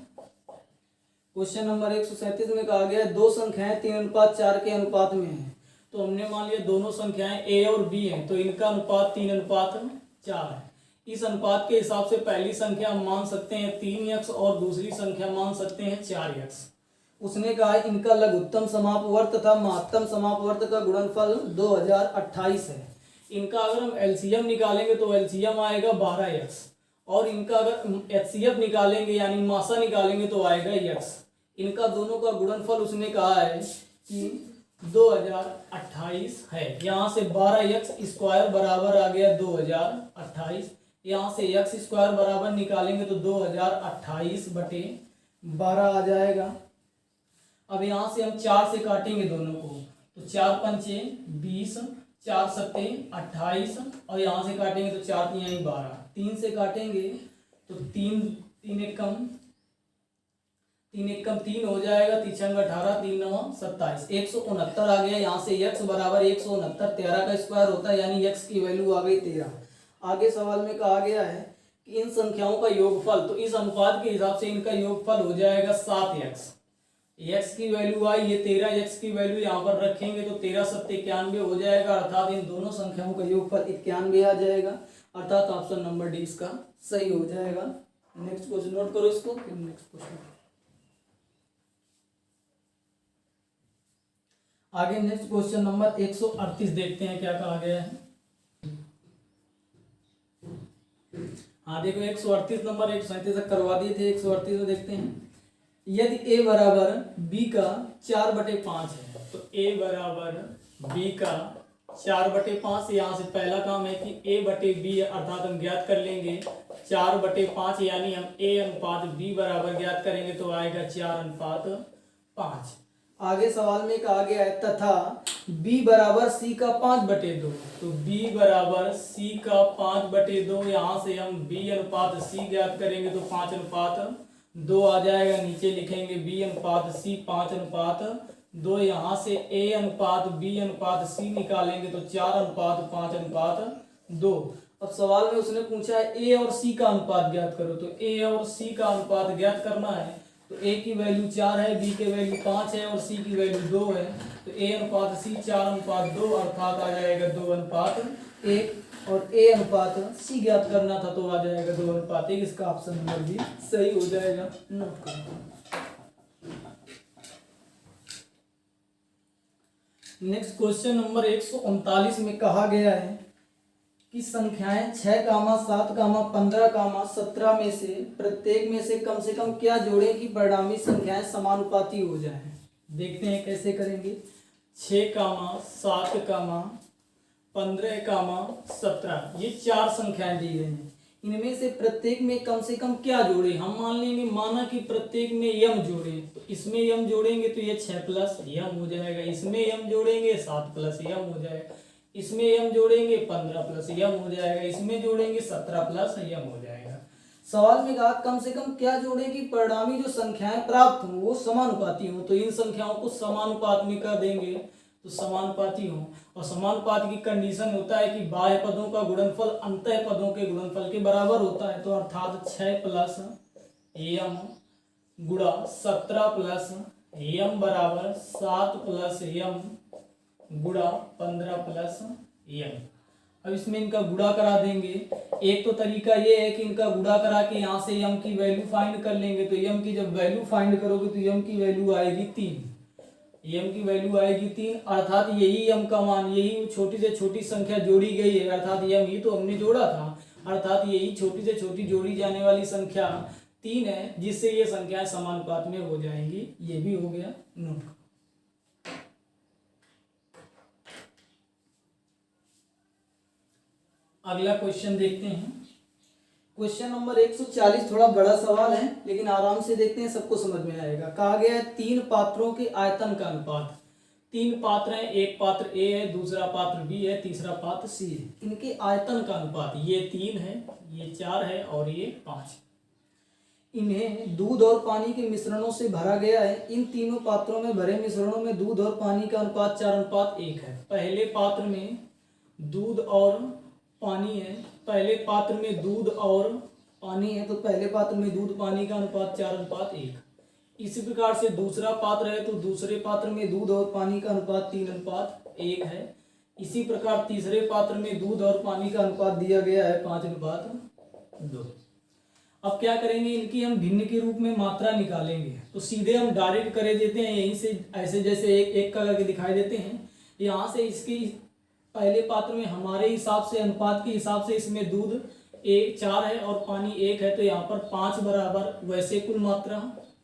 क्वेश्चन नंबर 137 में कहा गया है दो संख्याएं 3:4 के अनुपात में है। तो हमने मान लिया दोनों संख्याएं ए और बी हैं, तो इनका अनुपात 3:4 है। इस अनुपात के हिसाब से पहली संख्या हम मान सकते हैं 3x और दूसरी संख्या मान सकते हैं 4x। उसने कहा इनका लघुत्तम समापवर्त तथा महत्तम समापवर्त का गुणनफल 2028 है। इनका अगर हम एलसीएम निकालेंगे तो एलसीएम आएगा 12x, और इनका अगर एचसीएफ निकालेंगे यानी मासा निकालेंगे तो आएगा x। इनका दोनों का गुणनफल उसने कहा है कि 2028 है। यहाँ से 12x स्क्वायर बराबर आ गया 2028, यहाँ से x स्क्वायर बराबर निकालेंगे तो 2028 बटे 12 आ जाएगा। अब यहाँ से हम 4 से काटेंगे दोनों को, तो 4 पंचे 20, 4 सत्ते 28, और यहाँ से काटेंगे तो 4 तिहाई 12। 3 से काटेंगे तो 3 एकम 3 हो जाएगा, 3 18, 3 9 27, 169 आ गया। यहाँ से x बराबर 169, 13 का स्क्वायर होता है, यानी x की वैल्यू आ गई 13। आगे सवाल में कहा गया है कि इन संख्याओं का योगफल, तो इस अनुपात के हिसाब से इनका योगफल हो जाएगा 7x। x की वैल्यू आई ये 13, x की वैल्यू यहाँ पर रखेंगे तो 13 7 91 हो जाएगा, अर्थात इन दोनों संख्याओं का योगफल 91 आ जाएगा, अर्थात ऑप्शन नंबर डी इसका सही हो जाएगा। नेक्स्ट क्वेश्चन नोट करो इसको, फिर नेक्स्ट क्वेश्चन आगे। नेक्स्ट क्वेश्चन नंबर 138 देखते हैं क्या कहा गया है। हाँ देखो 138 नंबर 137 तक करवा दिए थे, 138 में देखते हैं। यदि a बराबर b का 4/5 है, तो a बराबर b का 4/5। यहाँ से पहला काम है कि a बटे b, अर्थात हम ज्ञात कर लेंगे 4/5, यानी हम a अनुपात b बराबर ज्ञात करेंगे तो आएगा 4:5। आगे सवाल में कहा गया है तथा b बराबर c का 5/2, तो b बराबर c का 5/2। यहाँ से हम b अनुपात c ज्ञात करेंगे तो 5:2 आ जाएगा। नीचे लिखेंगे b अनुपात c 5:2। यहाँ से a अनुपात b अनुपात c निकालेंगे तो 4:5:2। अब सवाल में उसने पूछा है a और c का अनुपात ज्ञात करो, तो a और c का अनुपात ज्ञात करना है तो a की वैल्यू 4 है, b की वैल्यू 5 है और c की वैल्यू 2 है, तो a अनुपात c 4:2, अर्थात आ जाएगा 2:1, और a अनुपात c ज्ञात करना था तो आ जाएगा 2:1। इसका ऑप्शन नंबर भी सही हो जाएगा। नोट करो। नेक्स्ट क्वेश्चन नंबर 139 में कहा गया है कि संख्याएं 6, 7, 15, 17 में से प्रत्येक में से कम क्या जोड़ें कि परिणामी संख्याएं समानुपाती हो जाएं। देखते हैं कैसे करेंगे। 6, 7, 15, 17 ये 4 संख्याएं दी गई हैं। इनमें से प्रत्येक में कम क्या जोड़े। हम मान लेंगे, माना कि प्रत्येक में यम जोड़े, तो इसमें यम जोड़ेंगे तो ये 6 प्लस यम हो जाएगा, इसमें यम जोड़ेंगे 7 प्लस यम हो जाएगा, इसमें यम जोड़ेंगे 15 प्लस यम हो जाएगा, इसमें जोड़ेंगे 17 प्लस यम हो जाएगा। सवाल में कहा कम से कम क्या जोड़े कि परिणामी जो संख्याएं प्राप्त हों वो समानुपाती हों, तो इन संख्याओं को समानुपात में कर देंगे तो समानुपाती हों। और समानुपात की कंडीशन होता है कि बाह्य पदों का गुणनफल अंतः पदों के गुणनफल के बराबर होता है, तो अर्थात 6 प्लस यम गुणा 17 प्लस यम बराबर 7 प्लस यम गुणा 15 प्लस यम। अब इसमें इनका गुणा करा देंगे। एक तो तरीका ये है कि इनका गुणा करा के यहाँ से यम की वैल्यू फाइंड कर लेंगे, तो यम की जब वैल्यू फाइंड करोगे तो यम की वैल्यू आएगी 3, यम की वैल्यू आएगी 3, अर्थात यही यम का मान, यही छोटी से छोटी संख्या जोड़ी गई है, अर्थात यम ही तो हमने जोड़ा था, अर्थात यही छोटी से छोटी जोड़ी जाने वाली संख्या 3 है, जिससे ये संख्याएं समानुपात में हो जाएंगी। ये भी हो गया नोट। अगला क्वेश्चन देखते हैं। क्वेश्चन नंबर 140 थोड़ा बड़ा सवाल है, लेकिन आराम से देखते हैं, सबको समझ में आएगा। कहा गया है 3 पात्रों के आयतन का अनुपात। 3 पात्र हैं, एक पात्र ए है, दूसरा पात्र बी है, तीसरा पात्र सी है। इनके आयतन का अनुपात ये 3 है, ये 4 है और ये 5। इन्हें दूध और पानी के मिश्रणों से भरा गया है। इन तीनों पात्रों में भरे मिश्रणों में दूध और पानी का अनुपात 4:1 है। पहले पात्र में दूध और पानी है, पहले पात्र में दूध और पानी है, तो पहले पात्र में दूध पानी का अनुपात 4:1। इसी प्रकार से दूसरा पात्र है, तो दूसरे पात्र में दूध और पानी का अनुपात 3:1 है। इसी प्रकार तीसरे पात्र में दूध और पानी का अनुपात दिया गया है 5:2। अब क्या करेंगे, इनकी हम भिन्न के रूप में मात्रा निकालेंगे। तो सीधे हम डायरेक्ट कर देते हैं, यहीं से ऐसे जैसे एक एक का करके दिखाई देते हैं। यहाँ से इसके पहले पात्र में हमारे हिसाब से, अनुपात के हिसाब से इसमें दूध 4 है और पानी 1 है, तो यहाँ पर 5 बराबर, वैसे कुल मात्रा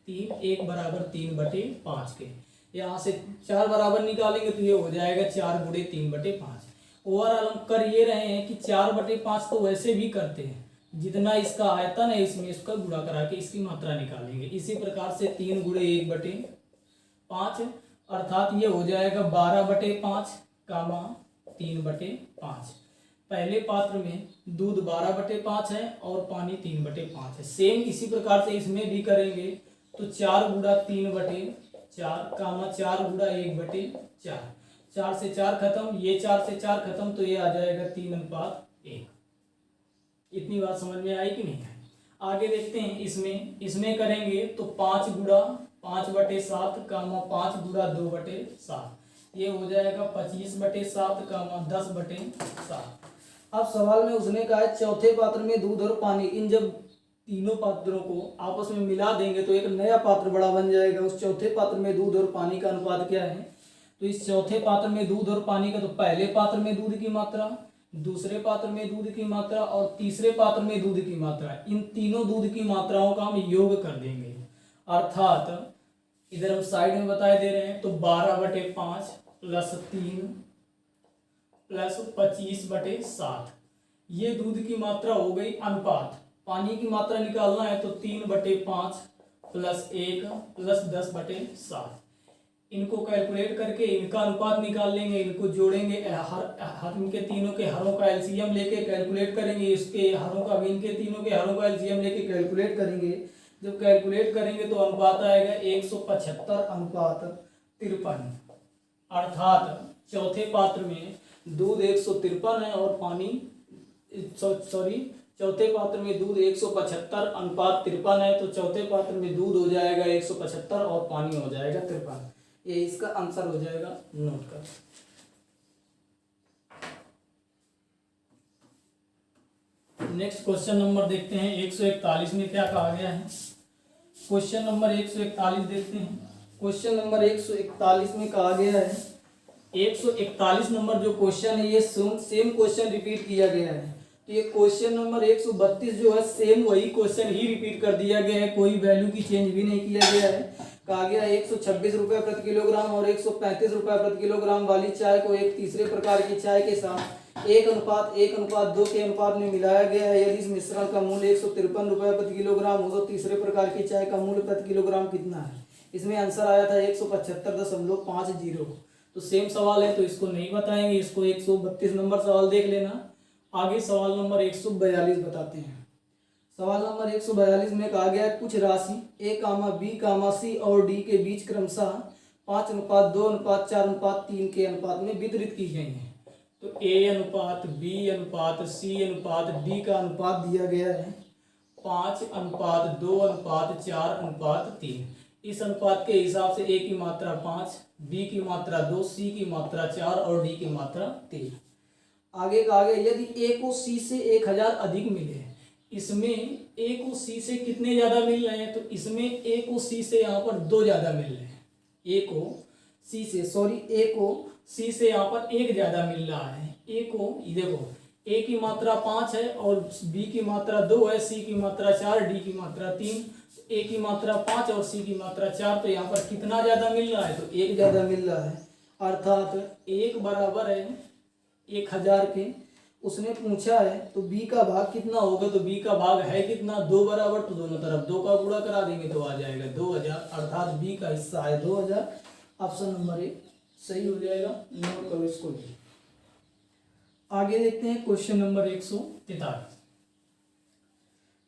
3, 1 बराबर 3/5 के। यहाँ से 4 बराबर निकालेंगे तो ये हो जाएगा 4 × 3/5। ओवरऑल हम कर ये रहे हैं कि 4/5 तो वैसे भी करते हैं, जितना इसका आयतन है इसमें इसका गुणा करा के इसकी मात्रा निकालेंगे। इसी प्रकार से 3 × 1/5 अर्थात ये हो जाएगा 12/5 कामा 3/5। पहले पात्र में दूध 12/5 है और पानी 3/5 है। सेम इसी प्रकार से इसमें भी करेंगे, तो 4 × 3/4 कामा 4 × 1/4। 4 से 4 खत्म, ये 4 से 4 खत्म, तो ये आ जाएगा 3:1। इतनी बात समझ में आई कि नहीं आई? आगे देखते हैं। इसमें करेंगे तो 5 × 5/7 कामा 5 × 2/7, ये हो जाएगा 25/7 कामा 10/7। अब सवाल में उसने कहा है चौथे पात्र में दूध और पानी, इन जब तीनों पात्रों को आपस में मिला देंगे तो एक नया पात्र बड़ा बन जाएगा। उस चौथे पात्र में दूध और पानी का अनुपात क्या है? तो इस चौथे पात्र में दूध और पानी का, तो पहले पात्र में दूध की मात्रा, दूसरे पात्र में दूध की मात्रा और तीसरे पात्र में दूध की मात्रा, इन तीनों दूध की मात्राओं का हम योग कर देंगे। अर्थात इधर हम साइड में बताए दे रहे हैं, तो 12/5 + 3 + 25/7, ये दूध की मात्रा हो गई। अनुपात पानी की मात्रा निकालना है तो 3/5 + 1 + 10/7। इनको कैलकुलेट करके इनका अनुपात निकाल लेंगे, इनको जोड़ेंगे, हर इनके तीनों के हरों का एलसीएम लेके कैलकुलेट करेंगे, इसके हरों का भी इनके तीनों के हरों का एलसीएम लेके कैलकुलेट करेंगे। जब कैलकुलेट करेंगे तो अनुपात आएगा 175:53। अर्थात चौथे पात्र में दूध 153 है और पानी चौथे पात्र में दूध 175:53 है, तो चौथे पात्र में दूध हो जाएगा 175 और पानी हो जाएगा 53। ये इसका आंसर हो जाएगा, नोट कर। नेक्स्ट क्वेश्चन नंबर देखते हैं 141 में क्या कहा गया है। क्वेश्चन नंबर 141 देखते हैं। क्वेश्चन नंबर 141 में कहा गया है, 141 नंबर जो क्वेश्चन है ये सेम क्वेश्चन रिपीट किया गया है। तो ये क्वेश्चन नंबर 132 जो है सेम वही क्वेश्चन ही रिपीट कर दिया गया है, कोई वैल्यू की चेंज भी नहीं किया गया है। कहा गया 126 रुपये प्रति किलोग्राम और 135 रुपये प्रति किलोग्राम वाली चाय को एक तीसरे प्रकार की चाय के साथ 1:1:2 के अनुपात में मिलाया गया है। यदि इस मिश्रण का मूल्य 153 रुपये प्रति किलोग्राम हो तो तीसरे प्रकार की चाय का मूल्य प्रति किलोग्राम कितना है? इसमें आंसर आया था 175.50। तो सेम सवाल है तो इसको नहीं बताएंगे, इसको 132 नंबर सवाल देख लेना। आगे सवाल नंबर 142 बताते हैं। सवाल नंबर 142 में कहा गया है कुछ राशि A, B, C और D के बीच क्रमशः 5:2:4:3 के अनुपात में वितरित की गई है। तो A:B:C:D का अनुपात दिया गया है 5:2:4:3। इस अनुपात के हिसाब से A की मात्रा 5, B की मात्रा 2, C की मात्रा 4 और D की मात्रा 3। आगे कहा गया यदि A को C से 1000 अधिक मिले, इसमें A को C से कितने ज्यादा मिल रहे हैं? तो इसमें A को C से यहाँ पर 2 ज्यादा मिल रहे हैं। A को C से यहाँ पर 1 ज्यादा मिल रहा है। A को देखो ए की मात्रा 5 है और बी की मात्रा 2 है, सी की मात्रा 4, डी की मात्रा 3। ए की मात्रा 5 और सी की मात्रा 4, तो यहाँ पर कितना ज़्यादा मिल रहा है? तो 1 ज़्यादा मिल रहा है, अर्थात 1 बराबर है 1000 के। उसने पूछा है तो बी का भाग कितना होगा? तो बी का भाग है कितना? 2 बराबर, तो दोनों तरफ 2 का गुणा करा देंगे तो आ जाएगा 2000, अर्थात बी का हिस्सा है 2000। ऑप्शन नंबर 1 सही हो जाएगा। नोट करो इसको भी। आगे देखते हैं क्वेश्चन नंबर 143।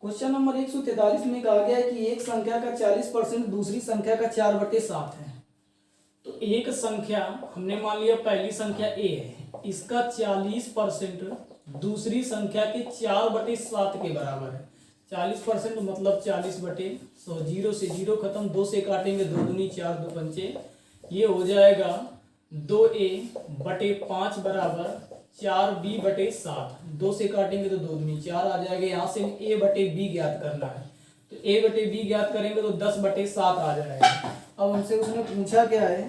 क्वेश्चन नंबर 143 में कहा गया है कि एक संख्या का 40% दूसरी संख्या का 4/7 है। तो एक संख्या हमने मान लिया पहली संख्या ए है, इसका 40% दूसरी संख्या के 4/7 के बराबर है। 40% मतलब 40/100, 0 से 0 खत्म, 2 से काटेंगे 2 दूनी 4, 2 पंचे, ये हो जाएगा 2a/5 बराबर 4b/7। 2 से काटेंगे तो 2 दूनी 4 आ जाएगा। यहाँ से a/b ज्ञात करना है, तो a/b ज्ञात करेंगे तो 10/7 आ जाएगा। अब हमसे उसने पूछा क्या है?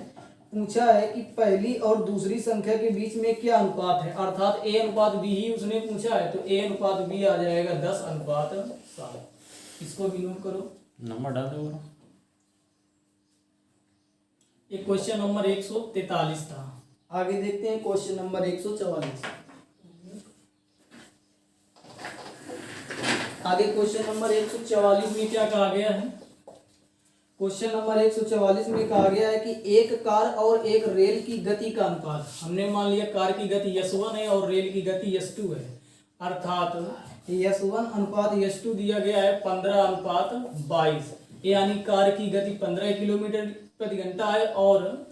पूछा है कि पहली और दूसरी संख्या के बीच में क्या अनुपात है, अर्थात a अनुपात b ही उसने पूछा है, तो a अनुपात b आ जाएगा 10:7। इसको भी नोट करो, नंबर डाल दो। ये क्वेश्चन नंबर 143 था। आगे देखते हैं क्वेश्चन नंबर 144। आगे क्वेश्चन नंबर 144 में क्या कहा गया है? क्वेश्चन नंबर 144 में कहा गया है कि एक कार और एक रेल की गति का अनुपात। हमने मान लिया कार की गति s1 है और रेल की गति s2 है, अर्थात s1 अनुपात s2 दिया गया है 15:22, यानी कार की गति 15 किलोमीटर प्रति घंटा है और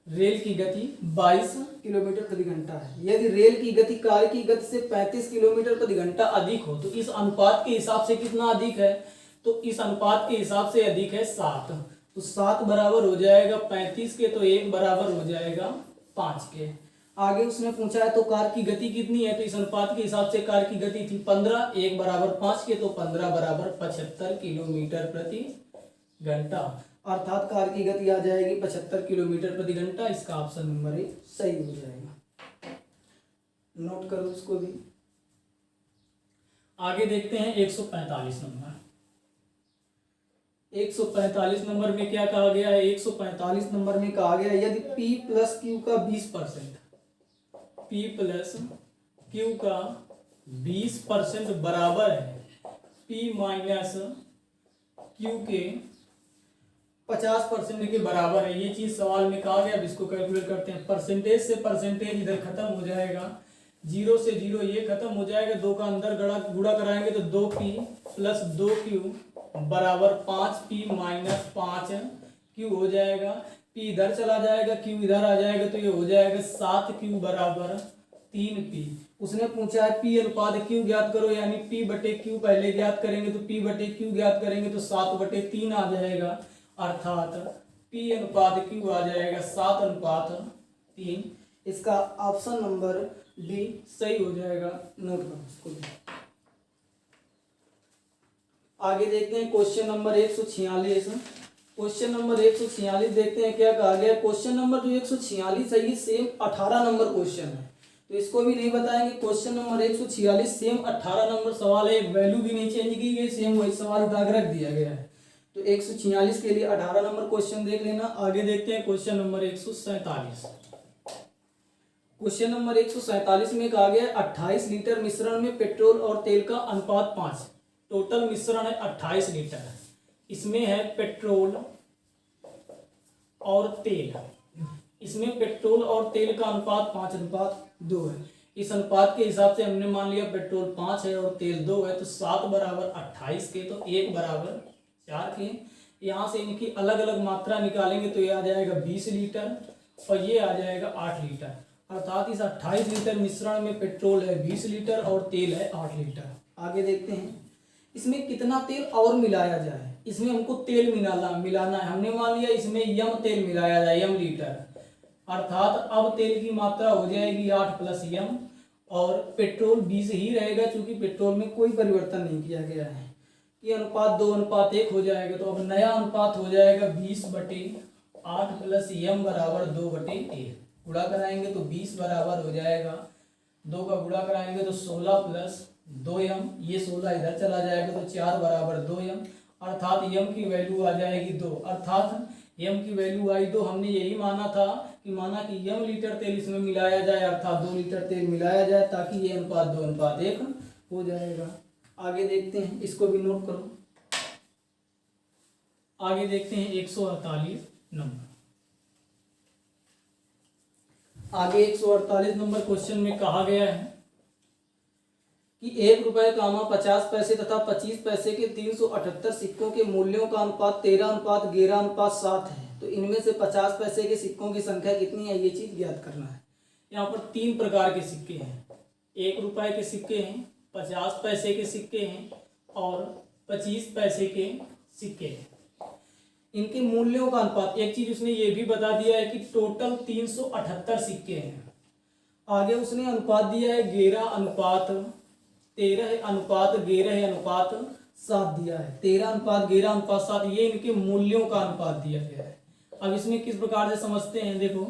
रेल की गति 22 किलोमीटर प्रति घंटा है। यदि रेल की गति कार की गति से 35 किलोमीटर प्रति घंटा अधिक हो तो इस अनुपात के हिसाब से कितना अधिक है? तो इस अनुपात के हिसाब से अधिक है 7। तो 7 बराबर हो जाएगा 35 के, तो 1 बराबर हो जाएगा 5 के। आगे उसने पूछा है तो कार की गति कितनी है? तो इस अनुपात के हिसाब से कार की गति थी 15, 1 बराबर 5 के, तो 15 बराबर 75 किलोमीटर प्रति घंटा, अर्थात कार की गति आ जाएगी 75 किलोमीटर प्रति घंटा। इसका ऑप्शन नंबर 1 सही हो जाएगा। नोट करो इसको भी। आगे देखते हैं 145 नंबर। 145 नंबर में क्या कहा गया है? 145 नंबर में कहा गया है यदि P प्लस Q का 20%, P प्लस Q का 20% बराबर है P माइनस Q के 50% के बराबर है। ये चीज सवाल में कहा गया। अब इसको कैलकुलेट करते हैं। परसेंटेज से परसेंटेज इधर खत्म हो जाएगा, 0 से 0 ये खत्म हो जाएगा, 2 का अंदर गुणा कराएंगे तो 2p प्लस 2q बराबर 5p माइनस 5q हो जाएगा। p इधर चला जाएगा, q इधर आ जाएगा, तो ये हो जाएगा 7q बराबर 3p। उसने पूछा है p अनुपात q ज्ञात करो, यानी p/q पहले ज्ञात करेंगे, तो p/q ज्ञात करेंगे तो 7/3 आ जाएगा, अर्थात p अनुपात q आ जाएगा 7:3। इसका ऑप्शन नंबर बी सही हो जाएगा। नोट करो इसको। आगे देखते हैं क्वेश्चन नंबर 146। क्वेश्चन नंबर 146 देखते हैं क्या कहा गया। क्वेश्चन नंबर जो 146 है ये सेम 18 नंबर क्वेश्चन है, तो इसको भी नहीं बताएंगे। क्वेश्चन नंबर 146 सेम 18 नंबर सवाल है, वैल्यू भी नहीं चेंज की गई, सेम वही सवाल उठा के रख दिया गया है। तो 146 के लिए 18 नंबर क्वेश्चन देख लेना। आगे देखते हैं क्वेश्चन नंबर 147। क्वेश्चन नंबर 147 में कहा गया 28 लीटर मिश्रण में पेट्रोल और तेल का अनुपात 5। टोटल मिश्रण है 28 लीटर, इसमें है पेट्रोल और तेल। इसमें पेट्रोल और तेल का अनुपात 5:2 है। इस अनुपात के हिसाब से हमने मान लिया पेट्रोल 5 है और तेल 2 है, तो 7 बराबर 28 के, तो 1 बराबर 4 के। यहाँ से इनकी अलग अलग मात्रा निकालेंगे तो ये आ जाएगा 20 लीटर और ये आ जाएगा 8 लीटर, अर्थात इस 28 लीटर मिश्रण में पेट्रोल है 20 लीटर और तेल है 8 लीटर। आगे देखते हैं इसमें कितना तेल और मिलाया जाए। इसमें हमको तेल मिलाना है। हमने मान लिया इसमें यम तेल मिलाया जाए, यम लीटर, अर्थात अब तेल की मात्रा हो जाएगी 8 प्लस यम, और पेट्रोल 20 ही रहेगा क्योंकि पेट्रोल में कोई परिवर्तन नहीं किया गया है। ये अनुपात 2:1 हो जाएगा, तो अब नया अनुपात हो जाएगा 20/8 प्लस यम बराबर 2/1। गुणा कराएंगे तो 20 बराबर हो जाएगा 2 का गुणा कराएंगे तो 16 प्लस 2m, ये 16 इधर चला जाएगा तो 4 बराबर 2m, अर्थात m की वैल्यू आ जाएगी 2, अर्थात m की वैल्यू आई 2। हमने यही माना था कि माना कि m लीटर तेल इसमें मिलाया जाए, अर्थात 2 लीटर तेल मिलाया जाए ताकि ये अनुपात 2:1 हो जाएगा। आगे देखते हैं, इसको भी नोट करो। आगे देखते हैं 148 नंबर। आगे 148 नंबर क्वेश्चन में कहा गया है कि 1 रुपए, 50 पैसे तथा 25 पैसे के 378 सिक्कों के मूल्यों का अनुपात 13:11:7 है। तो इनमें से 50 पैसे के सिक्कों की संख्या कितनी है, ये चीज ज्ञात करना है। यहाँ पर 3 प्रकार के सिक्के हैं, 1 रुपए के सिक्के हैं, 50 पैसे के सिक्के हैं और 25 पैसे के सिक्के हैं। इनके मूल्यों का अनुपात, एक चीज उसने ये भी बता दिया है कि टोटल 378 सिक्के हैं। आगे उसने अनुपात दिया है 11:13:7 दिया है। 13:11:7 ये इनके मूल्यों का अनुपात दिया गया है। अब इसमें किस प्रकार से समझते हैं, देखो,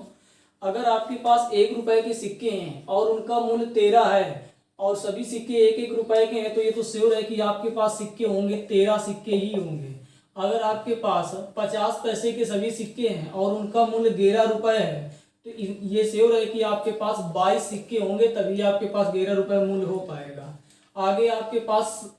अगर आपके पास 1 रुपए के सिक्के हैं और उनका मूल्य 13 है और सभी सिक्के 1-1 रुपए के हैं, तो ये तो श्योर है कि आपके पास सिक्के होंगे 13 सिक्के ही होंगे। अगर आपके पास 50 पैसे के सभी सिक्के हैं और उनका मूल्य 11 रुपए है, तो ये श्योर है कि आपके पास 22 सिक्के होंगे, तभी आपके पास 11 रुपए मूल्य हो पाएगा। आगे आपके पास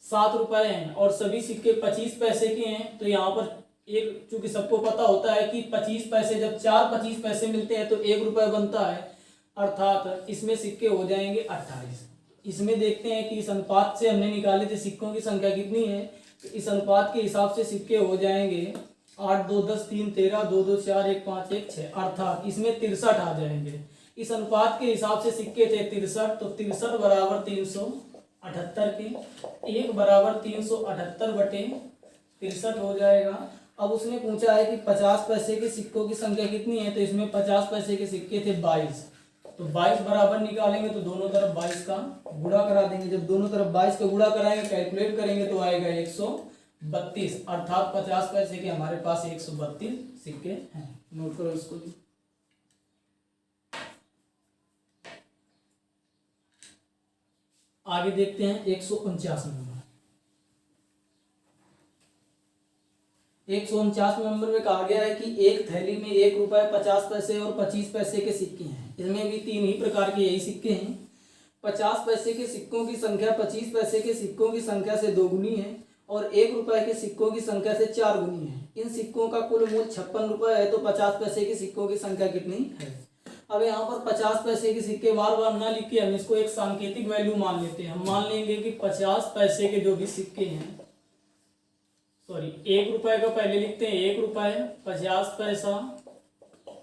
7 रुपए हैं और सभी सिक्के 25 पैसे के हैं, तो यहाँ पर एक, चूंकि सबको पता होता है कि 25 पैसे, जब 4 25 पैसे मिलते हैं तो 1 रुपए बनता है, अर्थात इसमें सिक्के हो जाएंगे 28। इसमें देखते हैं कि इस अनुपात से हमने निकाले थे सिक्कों की संख्या कितनी है, तो इस अनुपात के हिसाब से सिक्के हो जाएंगे 8 2 10 3 13 2 2 4 1 5 1 6, अर्थात इसमें 63 आ जाएंगे। इस अनुपात के हिसाब से सिक्के थे 63, तो 63 बराबर 378 के 1 बराबर 378/63 हो जाएगा। अब उसने पूछा है कि 50 पैसे के सिक्कों की संख्या कितनी है, तो इसमें 50 पैसे के सिक्के थे 22, तो 22 बराबर निकालेंगे तो दोनों तरफ 22 का गुणा करा देंगे। जब दोनों तरफ 22 का गुणा कराएंगे, कैलकुलेट करेंगे तो आएगा 132, अर्थात 50 पैसे के हमारे पास 132 सिक्के हैं। नोट करो इसको भी। आगे देखते हैं 149 नंबर। 149 नंबर में कहा गया है कि एक थैली में 1 रुपए, 50 पैसे और 25 पैसे के सिक्के हैं। इसमें भी 3 ही प्रकार के यही सिक्के हैं। 50 पैसे के सिक्कों की संख्या 25 पैसे के सिक्कों की संख्या से 2 गुनी है और 1 रुपए के सिक्कों की संख्या से 4 गुनी है। इन सिक्कों का कुल मूल्य 56 रुपए है, तो 50 पैसे के सिक्कों की संख्या कितनी है। अब यहाँ पर 50 पैसे के सिक्के बार बार ना लिख के हम इसको एक सांकेतिक वैल्यू मान लेते हैं। हम मान लेंगे कि 50 पैसे के जो भी सिक्के हैं, सॉरी 1 रुपए का पहले लिखते हैं, 1 रुपए, 50 पैसा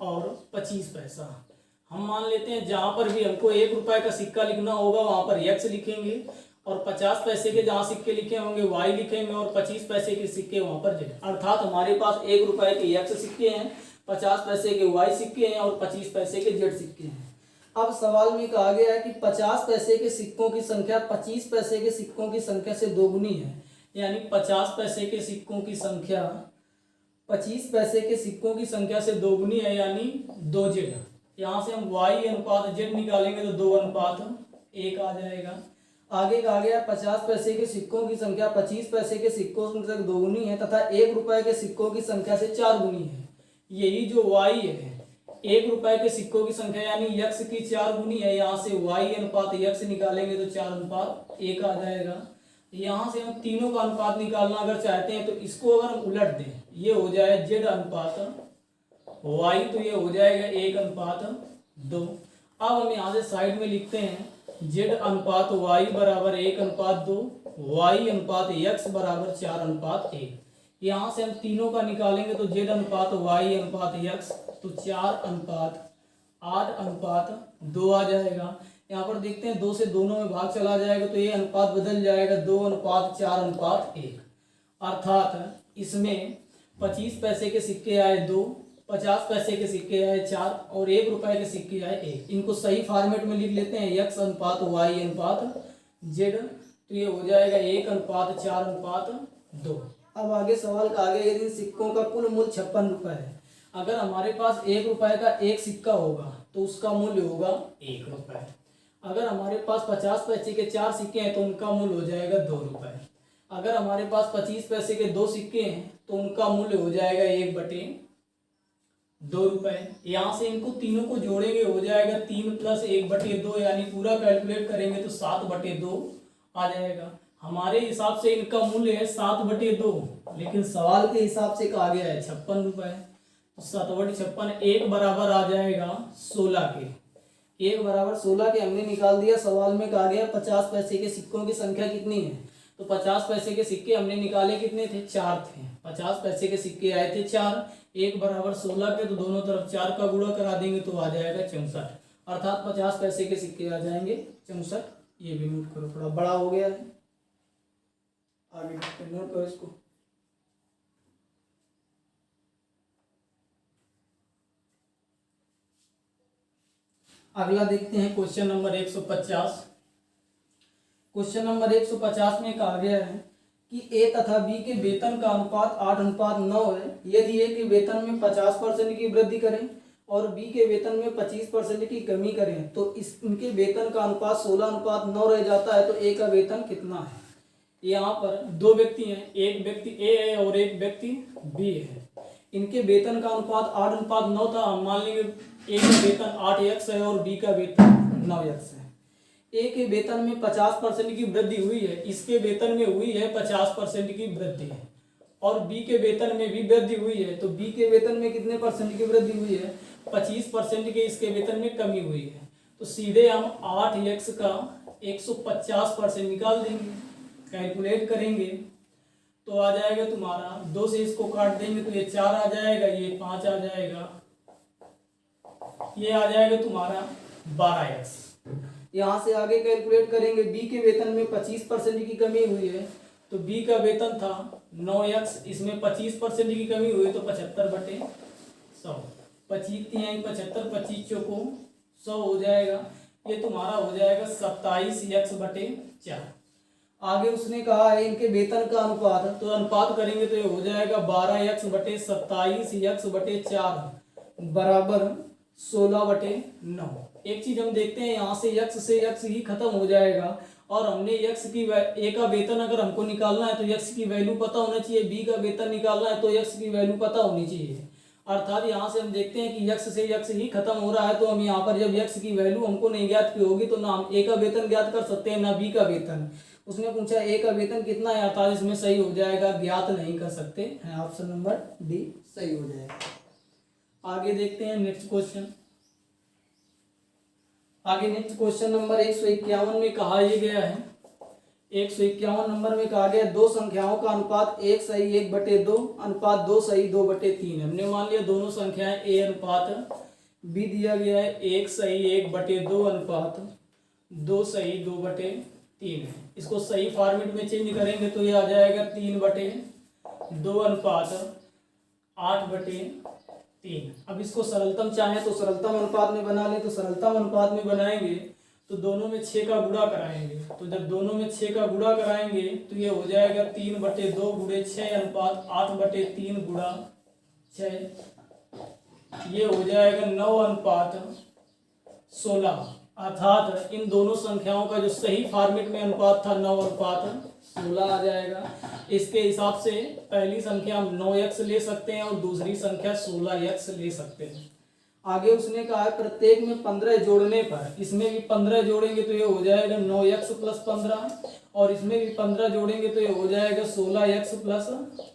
और 25 पैसा। हम मान लेते हैं जहां पर भी हमको 1 रुपए का सिक्का लिखना होगा वहां पर x लिखेंगे और 50 पैसे के जहां सिक्के लिखे होंगे y लिखेंगे और 25 पैसे के सिक्के वहां पर z। अर्थात हमारे पास 1 रुपए के x सिक्के हैं, 50 पैसे के y सिक्के हैं और 25 पैसे के z सिक्के हैं। अब सवाल में कहा गया है कि 50 पैसे के सिक्कों की संख्या 25 पैसे के सिक्कों की संख्या से 2 गुनी है, यानी 50 पैसे के सिक्कों की संख्या 25 पैसे के सिक्कों की संख्या से 2 गुनी है, यानी 2z। यहाँ से हम y अनुपात z निकालेंगे तो 2:1 आ जाएगा। आगे कहा गया 50 पैसे के सिक्कों की संख्या 25 पैसे के सिक्कों से 2 गुनी है तथा 1 रुपए के सिक्कों की संख्या से 4 गुनी है। यही जो y है, 1 रुपए के सिक्कों की संख्या यानी x की 4 गुनी है। यहाँ से y अनुपात x निकालेंगे तो 4:1 आ जाएगा। यहाँ से हम तीनों का अनुपात निकालना अगर चाहते हैं तो इसको अगर हम उलट दें, ये हो जाए z अनुपात y, तो ये हो जाएगा 1:2। अब हम यहाँ से साइड में लिखते हैं z अनुपात y बराबर 1:2, y अनुपात x बराबर 4:1। यहाँ से हम तीनों का निकालेंगे तो z अनुपात y अनुपात x तो 4:8:2 आ जाएगा। यहाँ पर देखते हैं 2 से दोनों में भाग चला जाएगा तो ये अनुपात बदल जाएगा 2:4:1। अर्थात इसमें 25 पैसे के सिक्के आए 2, 50 पैसे के सिक्के आए 4 और 1 रुपए के सिक्के आए 1। इनको सही फॉर्मेट में लिख लेते हैं, x अनुपात y अनुपात z, तो ये हो जाएगा 1:4:2। अब आगे सवाल कहा गया यदि सिक्कों का कुल मूल्य 56 रुपए है, अगर हमारे पास 1 रुपए का एक सिक्का होगा तो उसका मूल्य होगा 1 रुपए। अगर हमारे पास 50 पैसे के 4 सिक्के हैं तो उनका मूल्य हो जाएगा 2 रुपये। अगर हमारे पास 25 पैसे के 2 सिक्के हैं तो उनका मूल्य हो जाएगा 1/2 रुपये। यहाँ से इनको तीनों को जोड़ेंगे, हो जाएगा 3 + 1/2, यानी पूरा कैलकुलेट करेंगे तो 7/2 आ जाएगा। हमारे हिसाब से इनका मूल्य है 7/2, लेकिन सवाल के हिसाब से कहा गया है 56 रुपये। तो 7/56 1 बराबर आ जाएगा 16 के। 1 बराबर 16 के हमने निकाल दिया। सवाल में कहा गया 50 पैसे के सिक्कों की संख्या कितनी है, तो 50 पैसे के सिक्के हमने निकाले, कितने थे, 4 थे। 50 पैसे के सिक्के आए थे 4, 1 बराबर 16 के, तो दोनों तरफ 4 का गुणा करा देंगे तो आ जाएगा 64, अर्थात 50 पैसे के सिक्के आ जाएंगे 64। ये भी नोट करो, थोड़ा बड़ा हो गया है, आगे नोट करो इसको। अगला देखते हैं क्वेश्चन नंबर 150। क्वेश्चन नंबर 150 में कहा गया है कि ए तथा बी के वेतन का अनुपात 8:9 है। यदि ए के वेतन में 50% की वृद्धि करें और बी के वेतन में 25% की कमी करें तो इनके वेतन का अनुपात 16:9 रह जाता है, तो ए का वेतन कितना है। यहाँ पर दो व्यक्ति हैं, एक व्यक्ति ए है और एक व्यक्ति बी है। इनके वेतन का अनुपात 8:9 था। हम मान लेंगे ए का वेतन 8x है और बी का वेतन 9x है। ए के वेतन में 50% की वृद्धि हुई है, इसके वेतन में हुई है 50% की वृद्धि है, और बी के वेतन में भी वृद्धि हुई है। तो बी के वेतन में कितने परसेंट की वृद्धि हुई है, 25% के इसके वेतन में कमी हुई है। तो सीधे हम 8x का 150% निकाल देंगे, कैलकुलेट करेंगे तो आ जाएगा तुम्हारा, 2 से इसको काट देंगे तो ये 4 आ जाएगा, ये 5 आ जाएगा, ये आ जाएगा तुम्हारा 12x। यहाँ से आगे कैलकुलेट करेंगे, बी के वेतन में 25% की कमी हुई है, तो बी का वेतन था 9x, इसमें 25% की कमी हुई तो 75/100, 25 × 75, 25 चौको 100 हो जाएगा। ये तुम्हारा हो जाएगा 27x/4। आगे उसने कहा है इनके वेतन का अनुपात, तो अनुपात करेंगे तो ये हो जाएगा 12x/27x/4 बराबर 16/9। एक चीज हम देखते हैं, यहाँ से x से x ही खत्म हो जाएगा, और हमने x की ए का वेतन अगर हमको निकालना है तो x की वैल्यू पता होना चाहिए, बी का वेतन निकालना है तो x की वैल्यू पता होनी चाहिए। अर्थात यहाँ से हम देखते हैं कि x से x ही खत्म हो रहा है, तो हम यहाँ पर जब x की वैल्यू हमको नहीं ज्ञात की होगी तो ना हम a का वेतन ज्ञात कर सकते हैं ना b का वेतन। उसने पूछा a का वेतन कितना है, अर्थात इसमें सही हो जाएगा, ज्ञात नहीं कर सकते हैं, ऑप्शन नंबर डी सही हो जाएगा। आगे देखते हैं नेक्स्ट क्वेश्चन। आगे नेक्स्ट क्वेश्चन नंबर 151 में कहा यह गया है, 151 नंबर में कहा गया दो संख्याओं का अनुपात 1:1/2 अनुपात 2:2/3। हमने मान लिया दोनों संख्याएं a अनुपात b दिया गया है, 1:1/2 अनुपात 2:2/3 है। इसको सही फॉर्मेट में चेंज करेंगे तो ये आ जाएगा 3/2 अनुपात 8/3। अब इसको सरलतम चाहे तो सरलतम अनुपात में बना ले, तो सरलतम अनुपात में बनाएंगे तो दोनों में 6 का गुणा कराएंगे, तो जब दोनों में 6 का गुणा कराएंगे तो ये हो जाएगा 3/2 × 6 अनुपात 8/3 × 6, ये हो जाएगा 9:16। अर्थात इन दोनों संख्याओं का जो सही फॉर्मेट में अनुपात था 9:16 आ जाएगा। इसके हिसाब से पहली संख्या हम 9x ले सकते हैं और दूसरी संख्या 16x ले सकते हैं। आगे उसने कहा है प्रत्येक में 15 जोड़ने पर, इसमें भी 15 जोड़ेंगे तो ये हो जाएगा 9x + 15, और इसमें भी 15 जोड़ेंगे तो ये हो जाएगा 16x +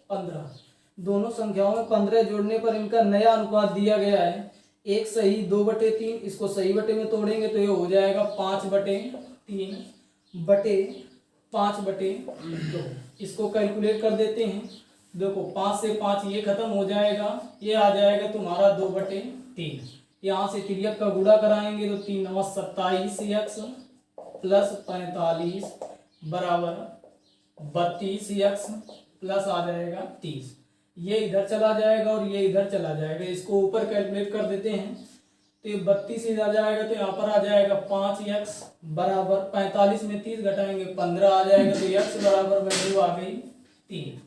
15। दोनों संख्याओं में 15 जोड़ने पर इनका नया अनुपात दिया गया है 1:2/3। इसको सही बटे में तोड़ेंगे तो ये हो जाएगा 5/3/5/2। इसको कैलकुलेट कर देते हैं, देखो 5 से 5 ये खत्म हो जाएगा, ये आ जाएगा तुम्हारा 2/3। यहाँ से तिर्यक का गुणा कराएंगे तो 3 × 9 = 27x + 45 बराबर 32x प्लस आ जाएगा 30। ये इधर चला जाएगा और ये इधर चला जाएगा, इसको ऊपर कैलकुलेट कर देते हैं तो ये 32 इधर जाएगा तो यहाँ पर आ जाएगा 5x बराबर 45 में 30 घटाएंगे 15 आ जाएगा, तो x बराबर वैल्यू आ गई 3।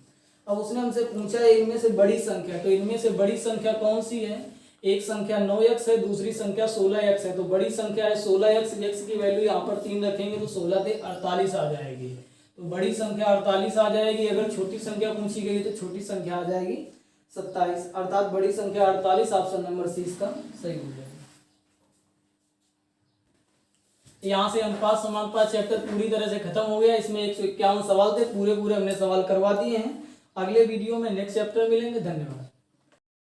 अब उसने हमसे पूछा है इनमें से बड़ी संख्या, तो इनमें से बड़ी संख्या कौन सी है, एक संख्या 9x है, दूसरी संख्या 16x है। तो बड़ी संख्या है 16x, x की वैल्यू यहाँ पर 3 रखेंगे तो 16 से 48 आ जाएगी। तो बड़ी संख्या 48 आ जाएगी। अगर छोटी संख्या पूछी गई तो छोटी संख्या आ जाएगी 27, अर्थात बड़ी संख्या 48। ऑप्शन नंबर सी इसका सही हो जाएगा। यहाँ से अनुपात समानुपात चैप्टर पूरी तरह से खत्म हो गया। इसमें 151 सवाल थे, पूरे हमने सवाल करवा दिए हैं। अगले वीडियो में नेक्स्ट चैप्टर मिलेंगे। धन्यवाद।